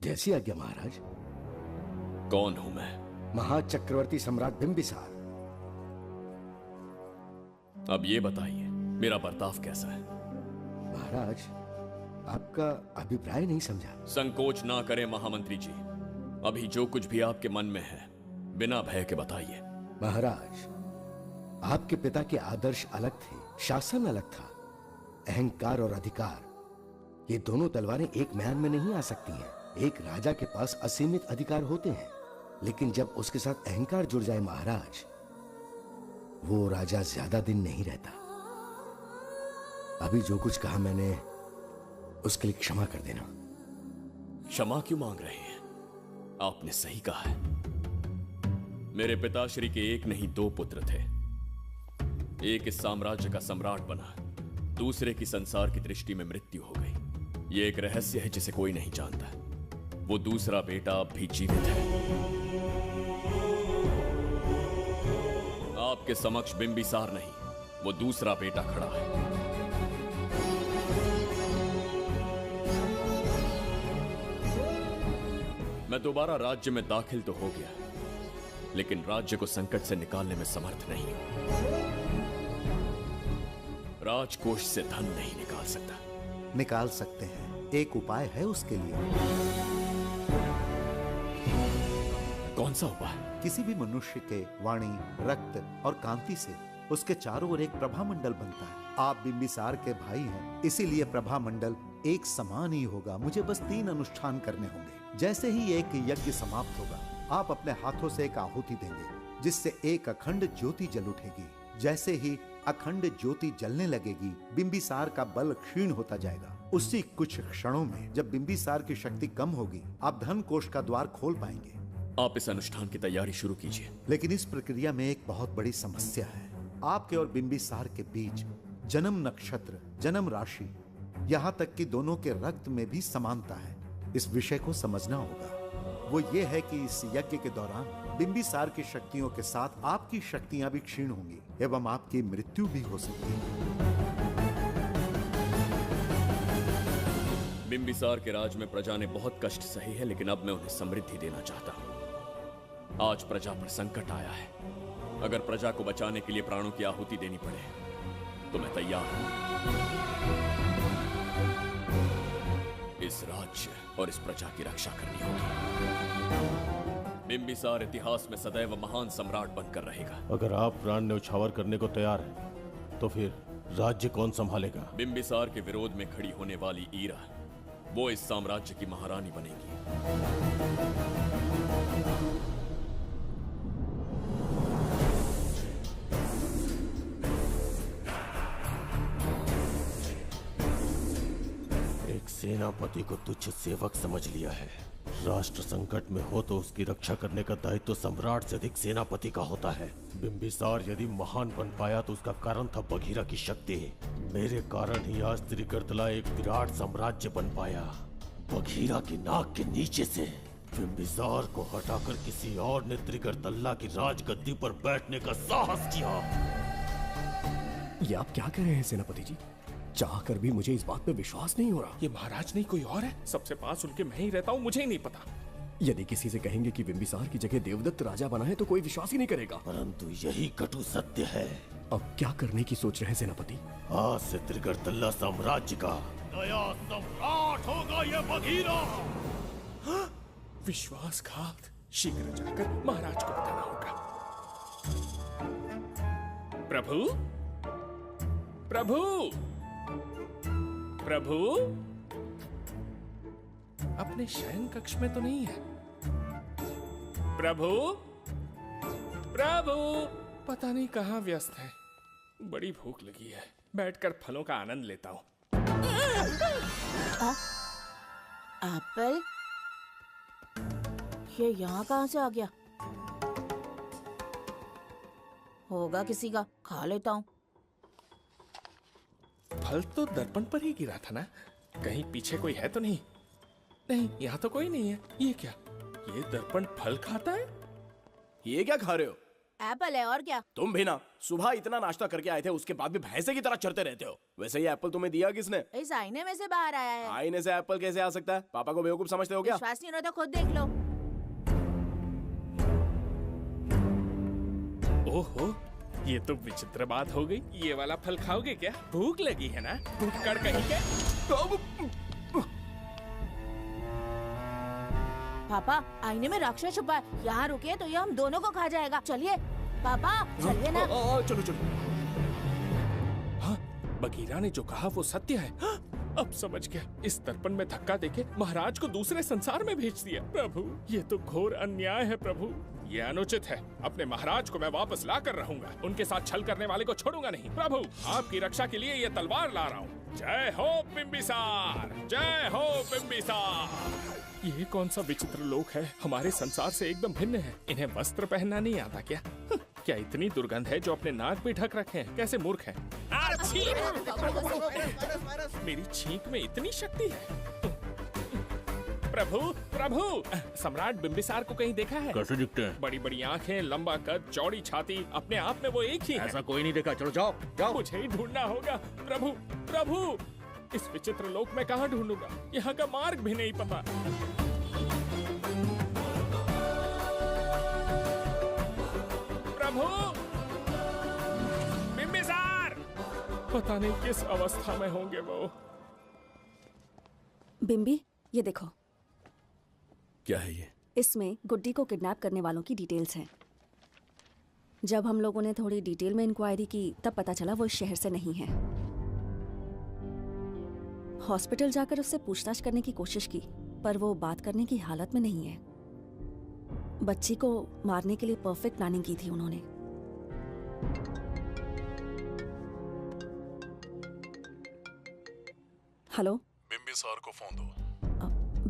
जैसी आज्ञा महाराज। कौन हूं मैं? महाचक्रवर्ती सम्राट बिंबिसार। अब ये बताइए मेरा बर्ताव कैसा है? महाराज, आपका अभिप्राय नहीं समझा। संकोच ना करें महामंत्री जी, अभी जो कुछ भी आपके मन में है बिना भय के बताइए। महाराज, आपके पिता के आदर्श अलग थे, शासन अलग था। अहंकार और अधिकार, ये दोनों तलवारें एक म्यान में नहीं आ सकती हैं। एक राजा के पास असीमित अधिकार होते हैं, लेकिन जब उसके साथ अहंकार जुड़ जाए महाराज, वो राजा ज्यादा दिन नहीं रहता। अभी जो कुछ कहा मैंने, उसके लिए क्षमा कर देना। क्षमा क्यों मांग रहे हैं? आपने सही कहा है। मेरे पिताश्री के एक नहीं दो पुत्र थे। एक इस साम्राज्य का सम्राट बना, दूसरे की संसार की दृष्टि में मृत्यु हो गई। ये एक रहस्य है जिसे कोई नहीं जानता। वो दूसरा बेटा अब भी जीवित है। आपके समक्ष बिंबिसार नहीं, वो दूसरा बेटा खड़ा है। मैं दोबारा राज्य में दाखिल तो हो गया, लेकिन राज्य को संकट से निकालने में समर्थ नहीं हूं। राजकोष से धन नहीं निकाल सकता। निकाल सकते हैं, एक उपाय है उसके लिए। कौन सा उपाय? किसी भी मनुष्य के वाणी, रक्त और कांति से उसके चारों ओर एक प्रभा मंडल बनता है। आप बिंबिसार के भाई हैं, इसीलिए प्रभा मंडल एक समान ही होगा। मुझे बस 3 अनुष्ठान करने होंगे। जैसे ही एक यज्ञ समाप्त होगा, आप अपने हाथों से एक आहुति देंगे, जिससे एक अखंड ज्योति जल उठेगी। जैसे ही अखंड ज्योति जलने लगेगी, बिंबिसार का बल क्षीण होता जाएगा। उसी कुछ क्षणों में जब बिंबिसार की शक्ति कम होगी, आप धन कोष का द्वार खोल पाएंगे। आप इस अनुष्ठान की तैयारी शुरू कीजिए। लेकिन इस प्रक्रिया में एक बहुत बड़ी समस्या है। आपके और बिंबिसार के बीच जन्म नक्षत्र, जन्म राशि, यहाँ तक कि दोनों के रक्त में भी समानता है। इस विषय को समझना होगा। वो ये है कि इस यज्ञ के दौरान बिंबिसार की शक्तियों के साथ आपकी शक्तियां भी क्षीण होंगी एवं आपकी मृत्यु भी हो सकती है। बिंबिसार के राज में प्रजा ने बहुत कष्ट सहे है, लेकिन अब मैं उन्हें समृद्धि देना चाहता हूँ। आज प्रजा पर संकट आया है। अगर प्रजा को बचाने के लिए प्राणों की आहुति देनी पड़े तो मैं तैयार हूं। इस राज्य और इस प्रजा की रक्षा करनी होगी। बिंबिसार इतिहास में सदैव महान सम्राट बनकर रहेगा। अगर आप प्राण न्यौछावर करने को तैयार हैं, तो फिर राज्य कौन संभालेगा? बिंबिसार के विरोध में खड़ी होने वाली ईरा, वो इस साम्राज्य की महारानी बनेगी। एक सेनापति को तुच्छ सेवक समझ लिया है। राष्ट्र संकट में हो तो उसकी रक्षा करने का दायित्व तो सम्राट से अधिक सेनापति का होता है। बिंबिसार यदि महान बन पाया तो उसका कारण था बघीरा की शक्ति। मेरे कारण ही आज त्रिगर्तला एक विराट साम्राज्य बन पाया। बघीरा की नाक के नीचे से बिंबिसार को हटाकर किसी और ने त्रिगर्तला की राजगद्दी पर बैठने का साहस किया। ये आप क्या कह रहे हैं सेनापति जी? चाहकर भी मुझे इस बात पे विश्वास नहीं हो रहा। ये महाराज नहीं कोई और है। सबसे पास उनके मैं ही रहता हूँ, मुझे ही नहीं पता। यदि किसी से कहेंगे कि बिंबिसार की जगह देवदत्त राजा बना है तो कोई विश्वास ही नहीं करेगा। परंतु यही कटु सत्य है। अब क्या करने की सोच रहे हैं सेनापति? आज से त्रिगर्तला साम्राज्य का नया सम्राट होगा ये बघीरा। विश्वासघात। शीघ्र जाकर महाराज को बताना होगा। प्रभु, प्रभु, प्रभु, अपने शयन कक्ष में तो नहीं है। प्रभु, प्रभु, पता नहीं कहाँ व्यस्त है। बड़ी भूख लगी है, बैठकर फलों का आनंद लेता हूँ। एप्पल, ये यहाँ कहाँ से आ गया? होगा किसी का, खा लेता हूँ। फल तो दर्पण पर ही गिरा था ना? कहीं पीछे कोई है तो नहीं? नहीं, यहाँ तो कोई नहीं है। ये क्या? ये दर्पण फल खाता है? ये क्या खा रहे हो? एप्पल है और क्या? तुम भी ना सुबह इतना नाश्ता करके आए थे, उसके बाद भी भैंसे की तरह चढ़ते रहते हो। वैसे ये एप्पल तुम्हें दिया किसने? इस आईने में से बाहर आया है। आईने से एप्पल कैसे आ सकता है? पापा को बेवकूफ समझते हो क्या? विश्वास नहीं हो रहा तो खुद देख लो। ओहो, ये तो विचित्र बात हो गई। ये वाला फल खाओगे क्या? भूख लगी है ना? भूखड़ कहीं के? पापा, आईने में राक्षस छुपा है। यहाँ रुकिए तो ये हम दोनों को खा जाएगा। चलिए पापा, चलिए ना। चलो चलो। हाँ, बघीरा ने जो कहा वो सत्य है। हाँ, अब समझ गया। इस दर्पण में धक्का देके महाराज को दूसरे संसार में भेज दिया। प्रभु, ये तो घोर अन्याय है प्रभु। ये अनुचित है। अपने महाराज को मैं वापस ला कर रहूंगा। उनके साथ छल करने वाले को छोड़ूंगा नहीं। प्रभु, आपकी रक्षा के लिए ये तलवार ला रहा हूँ। जय हो बिंबिसार, जय हो बिंबिसार। ये कौन सा विचित्र लोक है? हमारे संसार से एकदम भिन्न है। इन्हें वस्त्र पहनना नहीं आता क्या? क्या इतनी दुर्गंध है जो अपने नाक भी ढक रखे हैं? कैसे मूर्ख हैं? मेरी छींक में इतनी शक्ति है। प्रभु, प्रभु, सम्राट बिंबिसार को कहीं देखा है? कैसे दिखते हैं? बड़ी बड़ी आंखें, लंबा कद, चौड़ी छाती, अपने आप में वो एक ही है। ऐसा कोई नहीं देखा। चलो जाओ जाओ। मुझे ही ढूंढना होगा। प्रभु, प्रभु, इस विचित्र लोक में कहाँ ढूंढूंगा? यहाँ का मार्ग भी नहीं पता। प्रभु, बिंबिसार, पता नहीं किस अवस्था में होंगे वो। बिंबी, ये देखो। क्या है ये? इसमें गुड्डी को किडनैप करने वालों की डिटेल्स हैं। जब हम लोगों ने थोड़ी डिटेल में इंक्वायरी की तब पता चला वो इस शहर से नहीं है। हॉस्पिटल जाकर उससे पूछताछ करने की कोशिश की पर वो बात करने की हालत में नहीं है। बच्ची को मारने के लिए परफेक्ट प्लानिंग की थी उन्होंने। हेलो, बिम्बिसार को फोन दो।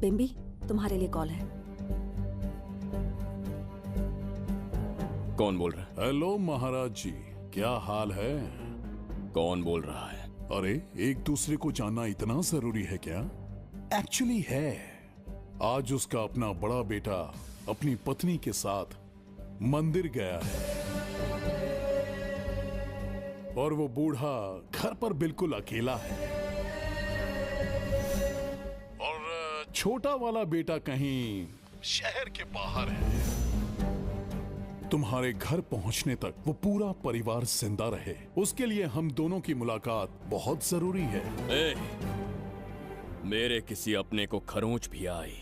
बिम्बी, तुम्हारे लिए कॉल है। कौन बोल रहा है? हेलो महाराज जी, क्या हाल है? कौन बोल रहा है? अरे, एक दूसरे को जानना इतना जरूरी है क्या? एक्चुअली है। आज उसका अपना बड़ा बेटा अपनी पत्नी के साथ मंदिर गया है और वो बूढ़ा घर पर बिल्कुल अकेला है और छोटा वाला बेटा कहीं शहर के बाहर है। तुम्हारे घर पहुंचने तक वो पूरा परिवार जिंदा रहे, उसके लिए हम दोनों की मुलाकात बहुत जरूरी है। मेरे किसी अपने को खरोंच भी आई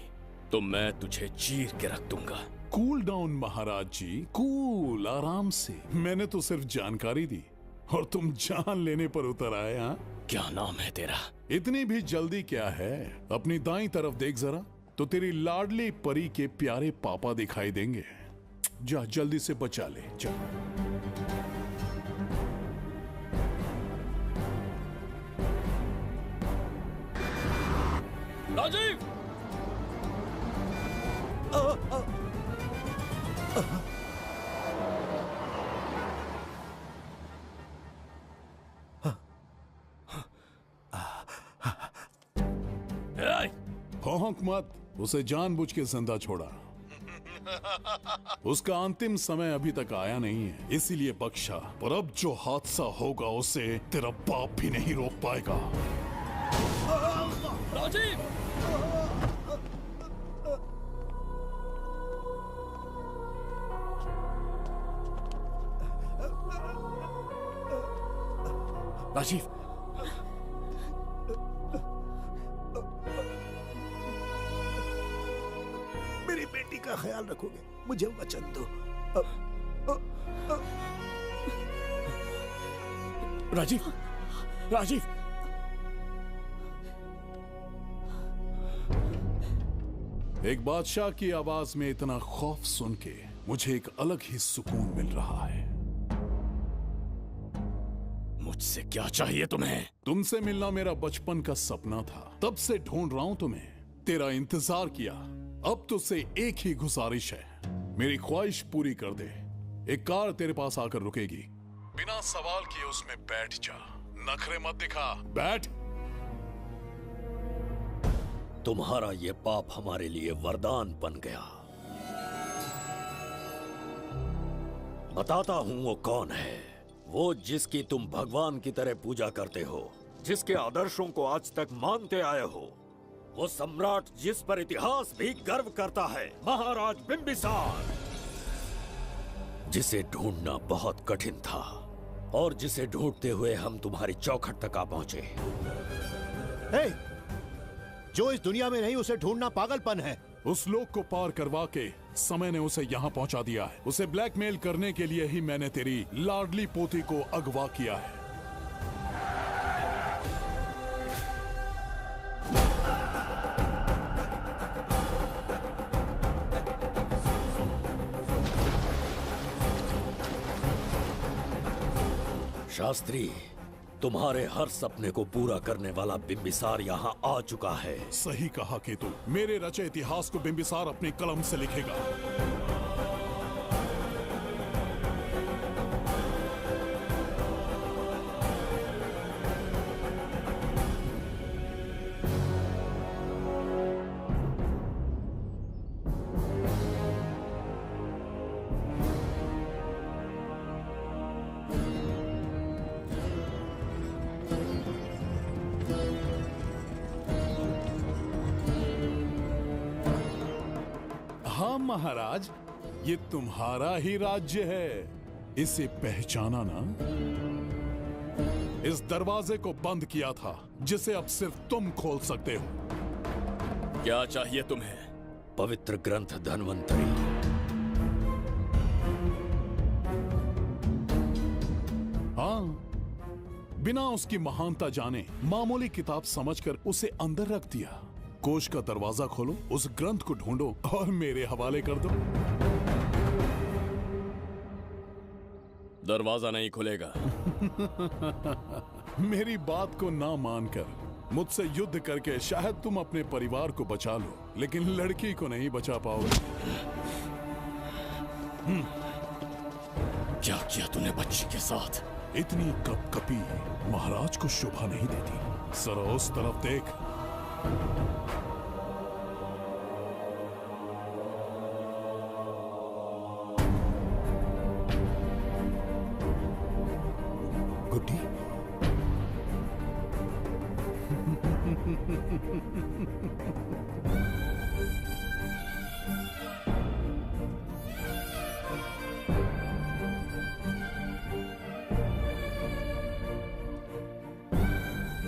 तो मैं तुझे चीर के रख दूंगा। कूल डाउन महाराज जी, कूल, आराम से। मैंने तो सिर्फ जानकारी दी और तुम जान लेने पर उतर आए। हाँ, क्या नाम है तेरा? इतनी भी जल्दी क्या है? अपनी दाईं तरफ देख जरा तो तेरी लाडली परी के प्यारे पापा दिखाई देंगे। जा, जल्दी से बचा ले, जा। राजीव! भौंक मत, उसे जानबूझ के जिंदा छोड़ा। उसका अंतिम समय अभी तक आया नहीं है, इसीलिए बख्शा। पर अब जो हादसा होगा उसे तेरा बाप भी नहीं रोक पाएगा। राजीव! राजीव! मेरी बेटी का ख्याल रखोगे? मुझे वचन दो। राजीव! राजीव! एक बादशाह की आवाज में इतना खौफ सुन के मुझे एक अलग ही सुकून मिल रहा है। मुझसे क्या चाहिए तुम्हें? तुमसे मिलना मेरा बचपन का सपना था, तब से ढूंढ रहा हूं तुम्हें। तेरा इंतजार किया, अब तुझसे एक ही गुजारिश है, मेरी ख्वाहिश पूरी कर दे। एक कार तेरे पास आकर रुकेगी, बिना सवाल किए उसमें बैठ जा। नखरे मत दिखा, बैठ। तुम्हारा ये पाप हमारे लिए वरदान बन गया। बताता हूं वो कौन है। वो जिसकी तुम भगवान की तरह पूजा करते हो, जिसके आदर्शों को आज तक मानते आए हो, वो सम्राट जिस पर इतिहास भी गर्व करता है, महाराज बिम्बिसार, जिसे ढूंढना बहुत कठिन था और जिसे ढूंढते हुए हम तुम्हारी चौखट तक आ पहुंचे। जो इस दुनिया में नहीं उसे ढूंढना पागलपन है। उस लोक को पार करवा के समय ने उसे यहाँ पहुंचा दिया है। उसे ब्लैकमेल करने के लिए ही मैंने तेरी लाडली पोती को अगवा किया है। शास्त्री, तुम्हारे हर सपने को पूरा करने वाला बिम्बिसार यहाँ आ चुका है। सही कहा केतु, मेरे रचे इतिहास को बिम्बिसार अपनी कलम से लिखेगा। हाँ महाराज, ये तुम्हारा ही राज्य है, इसे पहचाना ना? इस दरवाजे को बंद किया था जिसे अब सिर्फ तुम खोल सकते हो। क्या चाहिए तुम्हें? पवित्र ग्रंथ धन्वंतरी। हाँ, बिना उसकी महानता जाने मामूली किताब समझकर उसे अंदर रख दिया। कोष का दरवाजा खोलो, उस ग्रंथ को ढूंढो और मेरे हवाले कर दो। दरवाजा नहीं खुलेगा। मेरी बात को ना मानकर मुझसे युद्ध करके शायद तुम अपने परिवार को बचा लो, लेकिन लड़की को नहीं बचा पाओगे। क्या किया तूने बच्ची के साथ? इतनी कपकपी महाराज को शोभा नहीं देती। जरा उस तरफ देख। गुड्डी,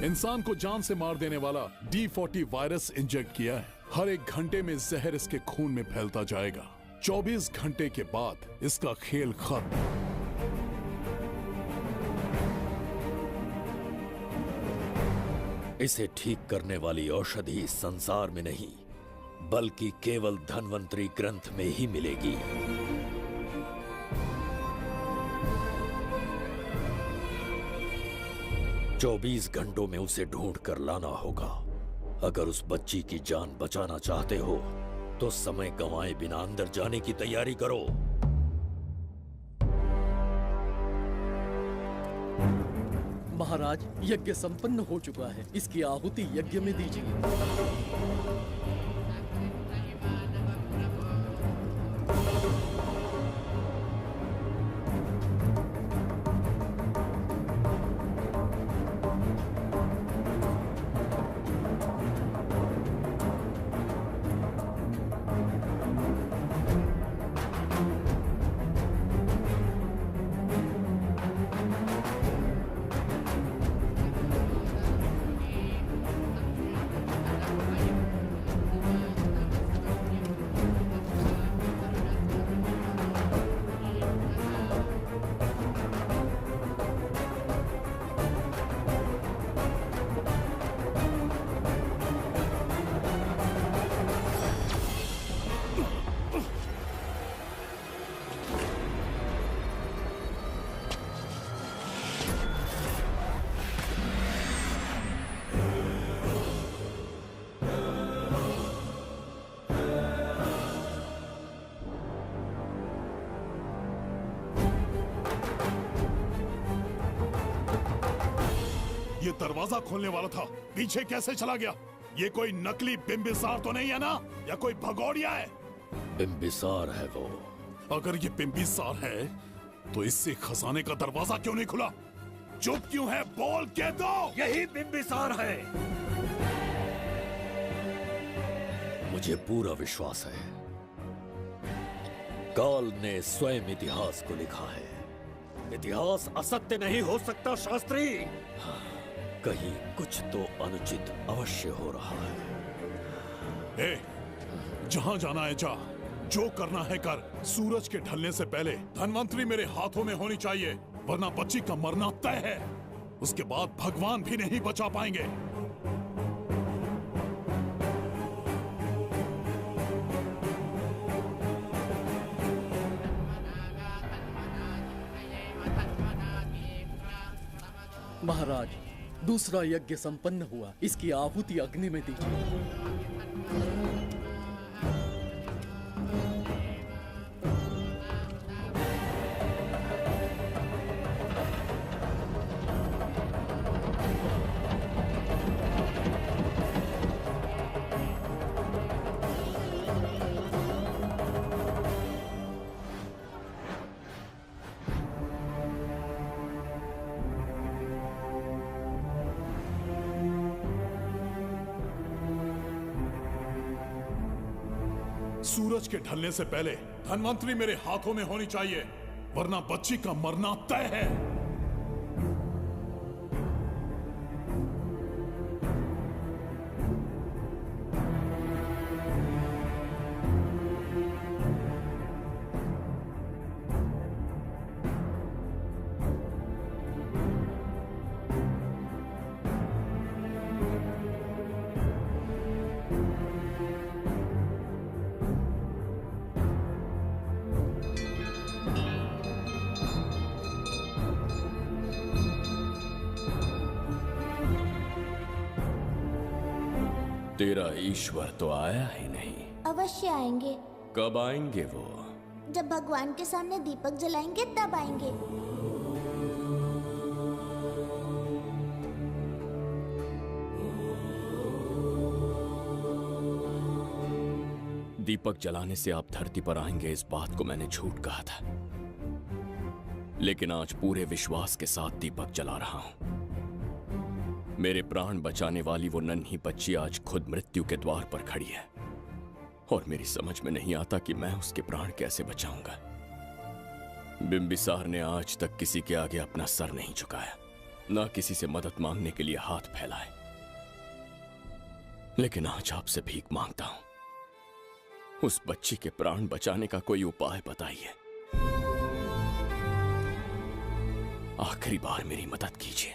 इंसान को जान से मार देने वाला D40 वायरस इंजेक्ट किया है। हर एक घंटे में जहर इसके खून में फैलता जाएगा। 24 घंटे के बाद इसका खेल खत्म। इसे ठीक करने वाली औषधि इस संसार में नहीं, बल्कि केवल धन्वंतरी ग्रंथ में ही मिलेगी। चौबीस घंटों में उसे ढूंढ कर लाना होगा। अगर उस बच्ची की जान बचाना चाहते हो तो समय गंवाए बिना अंदर जाने की तैयारी करो। महाराज, यज्ञ संपन्न हो चुका है। इसकी आहुति यज्ञ में दीजिए। ये दरवाजा खोलने वाला था, पीछे कैसे चला गया? ये कोई नकली बिंबिसार तो नहीं है ना, या कोई भगोड़िया है? बिंबिसार है वो। अगर ये बिंबिसार है तो इससे खजाने का दरवाजा क्यों नहीं खुला? चुप क्यों है? बोल के दो। यही बिंबिसार है। मुझे पूरा विश्वास है, काल ने स्वयं इतिहास को लिखा है। इतिहास असत्य नहीं हो सकता शास्त्री। हाँ, कहीं कुछ तो अनुचित अवश्य हो रहा है। जहां जाना है जा, जो करना है कर। सूरज के ढलने से पहले धन्वंतरी मेरे हाथों में होनी चाहिए, वरना बच्ची का मरना तय है। उसके बाद भगवान भी नहीं बचा पाएंगे। महाराज, दूसरा यज्ञ संपन्न हुआ। इसकी आहुति अग्नि में दीजिए। सूरज के ढलने से पहले धन्वंतरी मेरे हाथों में होनी चाहिए, वरना बच्ची का मरना तय है। तेरा ईश्वर तो आया ही नहीं। अवश्य आएंगे। कब आएंगे वो? जब भगवान के सामने दीपक जलाएंगे तब आएंगे। दीपक जलाने से आप धरती पर आएंगे, इस बात को मैंने झूठ कहा था, लेकिन आज पूरे विश्वास के साथ दीपक जला रहा हूं। मेरे प्राण बचाने वाली वो नन्ही बच्ची आज खुद मृत्यु के द्वार पर खड़ी है और मेरी समझ में नहीं आता कि मैं उसके प्राण कैसे बचाऊंगा। बिंबिसार ने आज तक किसी के आगे अपना सर नहीं झुकाया, ना किसी से मदद मांगने के लिए हाथ फैलाए, लेकिन आज आपसे भीख मांगता हूं। उस बच्ची के प्राण बचाने का कोई उपाय बताइए। आखिरी बार मेरी मदद कीजिए,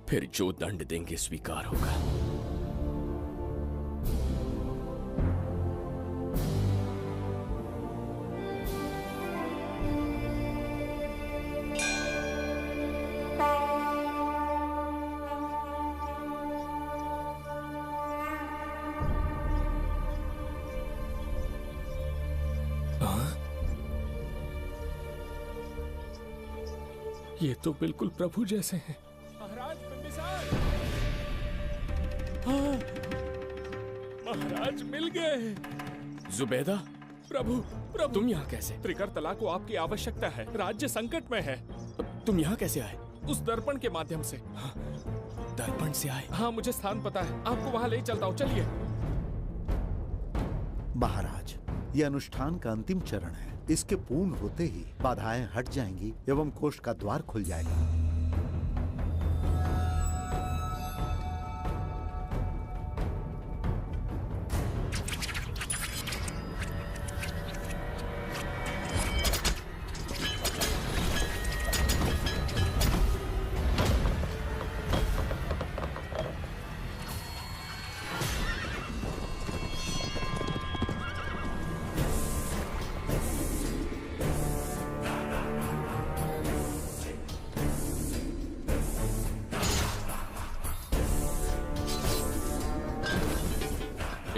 फिर जो दंड देंगे स्वीकार होगा। ये तो बिल्कुल प्रभु जैसे हैं। महाराज बिंबिसार! हाँ, महाराज मिल गए। जुबैदा, प्रभु तुम यहाँ कैसे? त्रिकर्तला को आपकी आवश्यकता है, राज्य संकट में है। तुम यहाँ कैसे आए? उस दर्पण के माध्यम से। हाँ, दर्पण से आए? हाँ, मुझे स्थान पता है, आपको वहाँ ले चलता हूँ, चलिए। महाराज, ये अनुष्ठान का अंतिम चरण है। इसके पूर्ण होते ही बाधाएं हट जाएंगी एवं कोष का द्वार खुल जाएगा।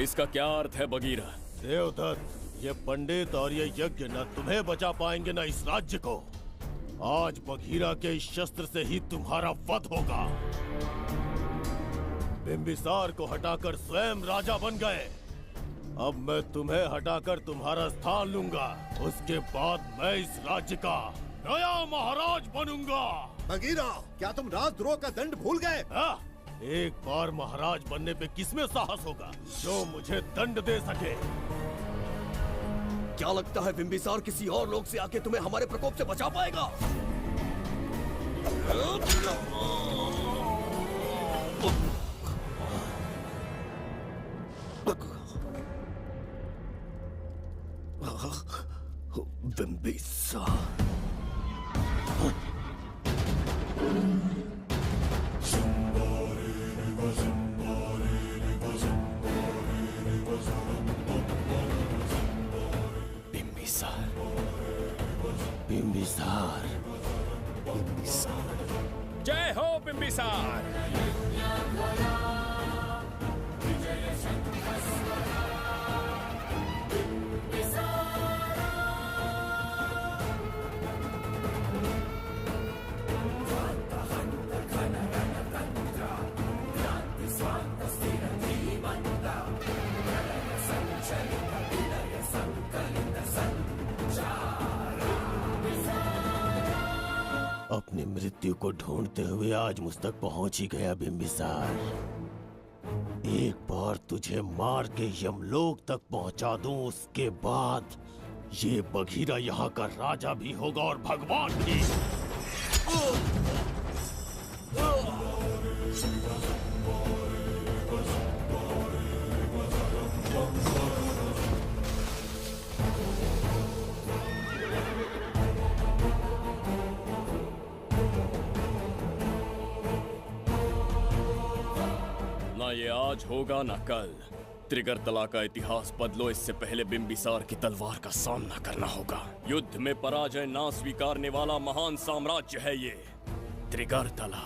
इसका क्या अर्थ है बगीरा? देवदत्त, ये पंडित और ये यज्ञ न तुम्हें बचा पाएंगे न इस राज्य को। आज बगीरा के इस शस्त्र से ही तुम्हारा वध होगा। बिंबिसार को हटाकर स्वयं राजा बन गए, अब मैं तुम्हें हटाकर तुम्हारा स्थान लूंगा। उसके बाद मैं इस राज्य का नया महाराज बनूंगा। बगीरा, क्या तुम राजद्रोह का दंड भूल गए? एक बार महाराज बनने पे किसमें साहस होगा जो मुझे दंड दे सके? क्या लगता है बिंबिसार किसी और लोग से आके तुम्हें हमारे प्रकोप से बचा पाएगा? बिंबिसार बिंबिसार, जय हो बिंबिसार। अपनी मृत्यु को ढूंढते हुए आज मुझ तक पहुंच ही गया बिंबिसार। एक बार तुझे मार के यमलोक तक पहुंचा दूं, उसके बाद ये बघीरा यहाँ का राजा भी होगा और भगवान भी। ये आज होगा ना कल। त्रिगर्तला का इतिहास बदलो, इससे पहले बिंबिसार की तलवार का सामना करना होगा। युद्ध में पराजय ना स्वीकारने वाला महान साम्राज्य है ये त्रिगर्तला।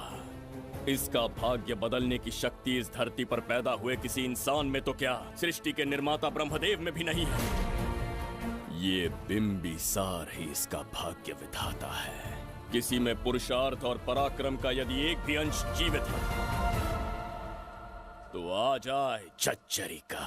इसका भाग्य बदलने की शक्ति इस धरती पर पैदा हुए किसी इंसान में तो क्या, सृष्टि के निर्माता ब्रह्मदेव में भी नहीं है। ये बिंबिसार ही इसका भाग्य विधाता है। किसी में पुरुषार्थ और पराक्रम का यदि एक भी अंश जीवित है तो आ जाए चच्चरी का।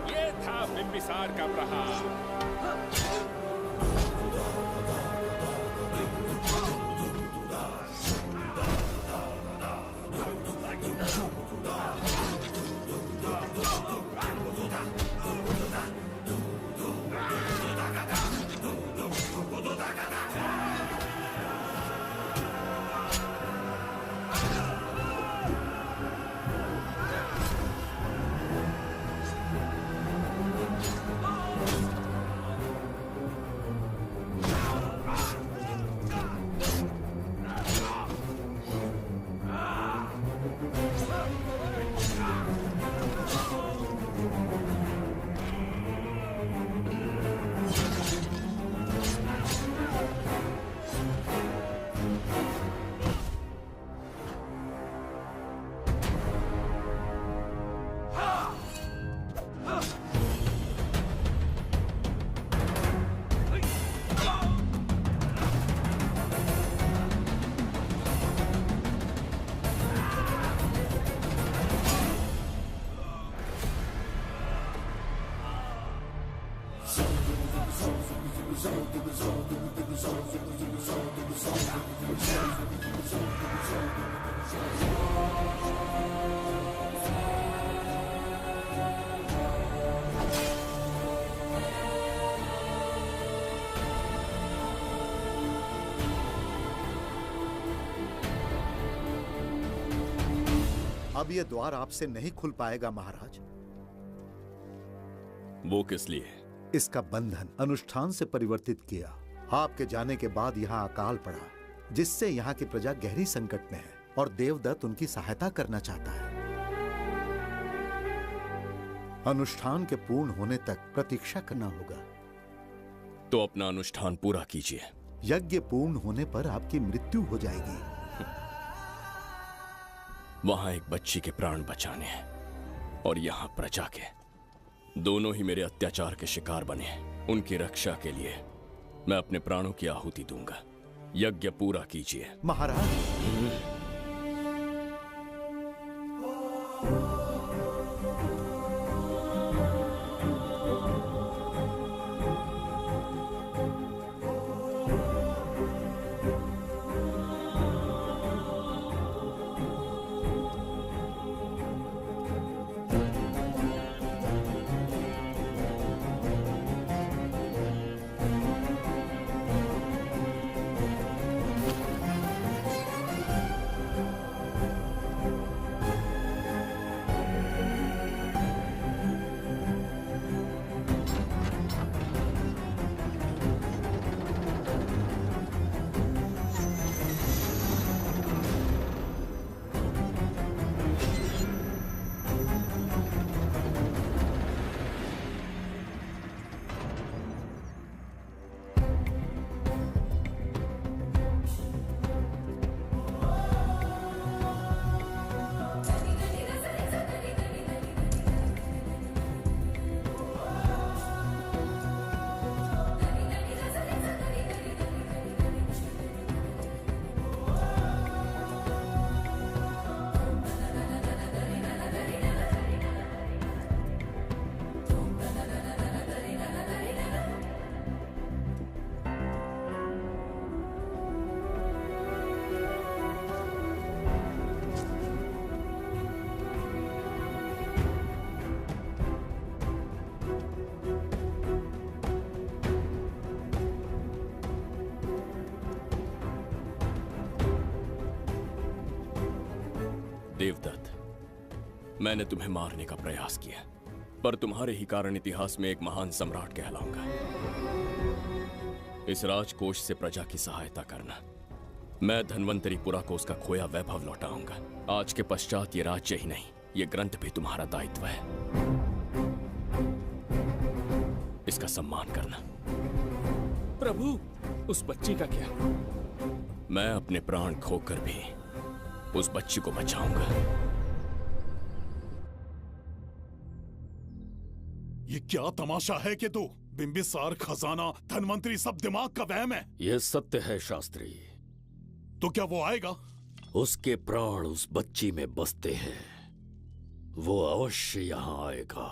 ये था बिंबिसार का प्रहार। अब ये द्वार आपसे नहीं खुल पाएगा महाराज। वो किस लिए? इसका बंधन अनुष्ठान से परिवर्तित किया। आपके जाने के बाद यहाँ अकाल पड़ा, जिससे यहाँ की प्रजा गहरी संकट में है और देवदत्त उनकी सहायता करना चाहता है। अनुष्ठान के पूर्ण होने तक प्रतीक्षा करना होगा। तो अपना अनुष्ठान पूरा कीजिए। यज्ञ पूर्ण होने पर आपकी मृत्यु हो जाएगी। वहां एक बच्ची के प्राण बचाने हैं और यहाँ प्रजा के, दोनों ही मेरे अत्याचार के शिकार बने हैं। उनकी रक्षा के लिए मैं अपने प्राणों की आहुति दूंगा। यज्ञ पूरा कीजिए महाराज। देवदत्त, मैंने तुम्हें मारने का प्रयास किया, पर तुम्हारे ही कारण इतिहास में एक महान सम्राट कहलाऊंगा। इस राजकोष से प्रजा की सहायता करना मैं धन्वंतरीपुरा को उसका खोया वैभव लौटाऊंगा। आज के पश्चात ये राज्य ही नहीं, ये ग्रंथ भी तुम्हारा दायित्व है। इसका सम्मान करना। प्रभु, उस बच्ची का क्या? मैं अपने प्राण खोकर भी उस बच्ची को बचाऊंगा। ये क्या तमाशा है कि तू बिंबिसार, खजाना, धनवंतरी सब दिमाग का वहम है? यह सत्य है शास्त्री। तो क्या वो आएगा? उसके प्राण उस बच्ची में बसते हैं, वो अवश्य यहाँ आएगा।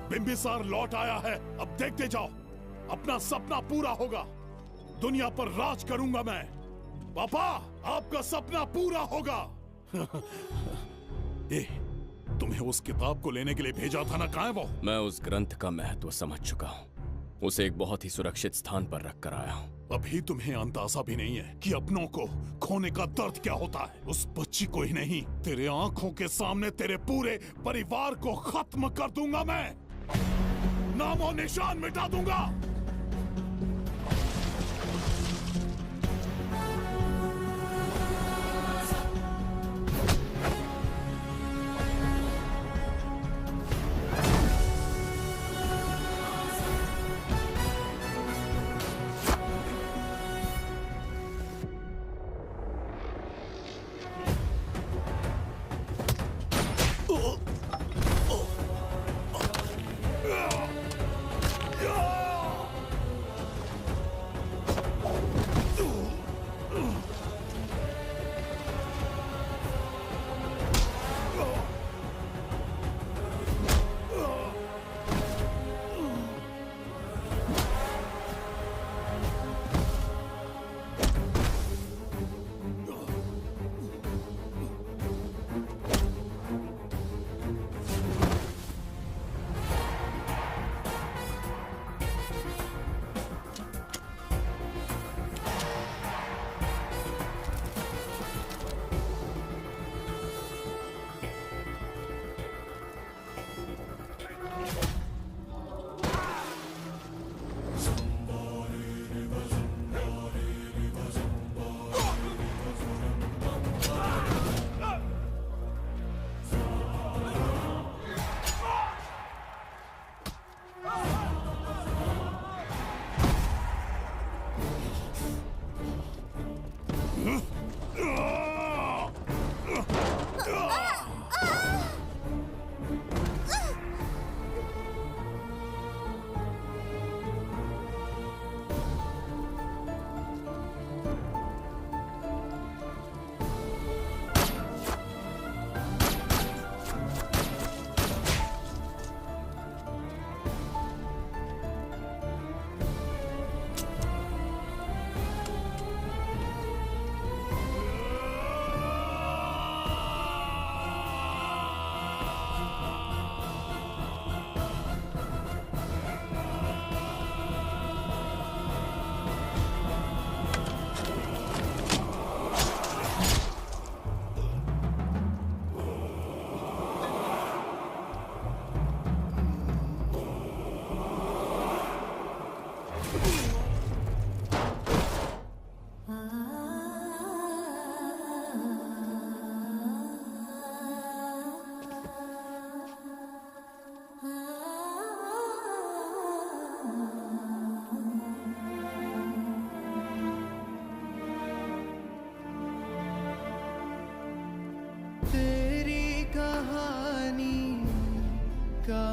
बिंबिसार लौट आया है, अब देखते जाओ, अपना सपना पूरा होगा। दुनिया पर राज करूंगा मैं। पापा, आपका सपना पूरा होगा। तुम्हें उस किताब को लेने के लिए भेजा था ना, कहाँ है वो? मैं उस ग्रंथ का महत्व समझ चुका हूँ। उसे एक बहुत ही सुरक्षित स्थान पर रख कर आया हूँ। अभी तुम्हें अंदाजा भी नहीं है कि अपनों को खोने का दर्द क्या होता है। उस बच्ची को ही नहीं, तेरे आंखों के सामने तेरे पूरे परिवार को खत्म कर दूंगा मैं। नामो निशान मिटा दूंगा।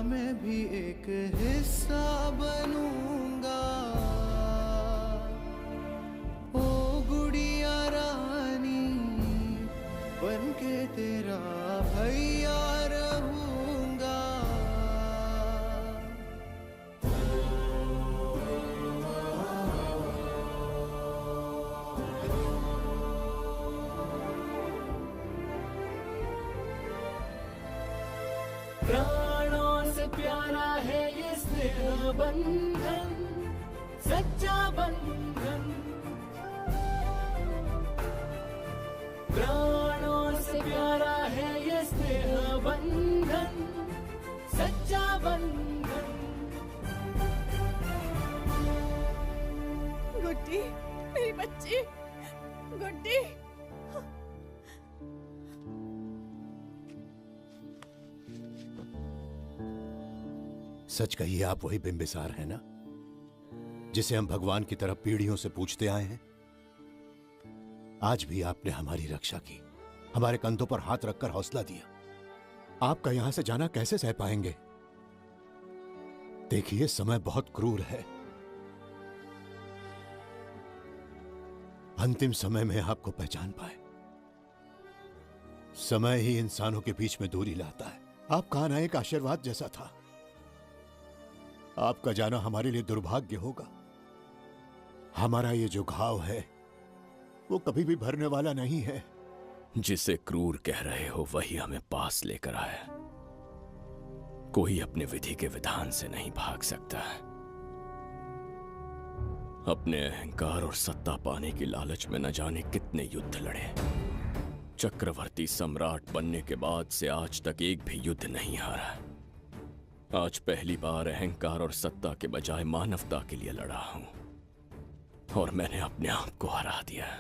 मैं भी एक हिस्सा बनूंगा। ओ गुड़िया रानी बनके तेरा भैया रहूंगा। प्राणों से प्यारा है ये स्नेह बंधन, सच्चा बंधन। प्राणों से प्यारा है ये स्नेह बंधन, सच्चा बंधन। गुड्डी, मेरी बच्ची, गुड्डी। सच कहिए, आप वही बिंबिसार हैं ना, जिसे हम भगवान की तरफ पीढ़ियों से पूछते आए हैं? आज भी आपने हमारी रक्षा की, हमारे कंधों पर हाथ रखकर हौसला दिया। आपका यहां से जाना कैसे सह पाएंगे? देखिए, समय बहुत क्रूर है। अंतिम समय में आपको पहचान पाए। समय ही इंसानों के बीच में दूरी लाता है। आपका आना एक आशीर्वाद जैसा था। आपका जाना हमारे लिए दुर्भाग्य होगा। हमारा ये जो घाव है वो कभी भी भरने वाला नहीं है। जिसे क्रूर कह रहे हो वही हमें पास लेकर आया। कोई अपने विधि के विधान से नहीं भाग सकता। अपने अहंकार और सत्ता पाने की लालच में न जाने कितने युद्ध लड़े। चक्रवर्ती सम्राट बनने के बाद से आज तक एक भी युद्ध नहीं हारा। आज पहली बार अहंकार और सत्ता के बजाय मानवता के लिए लड़ा हूं, और मैंने अपने आप को हरा दिया।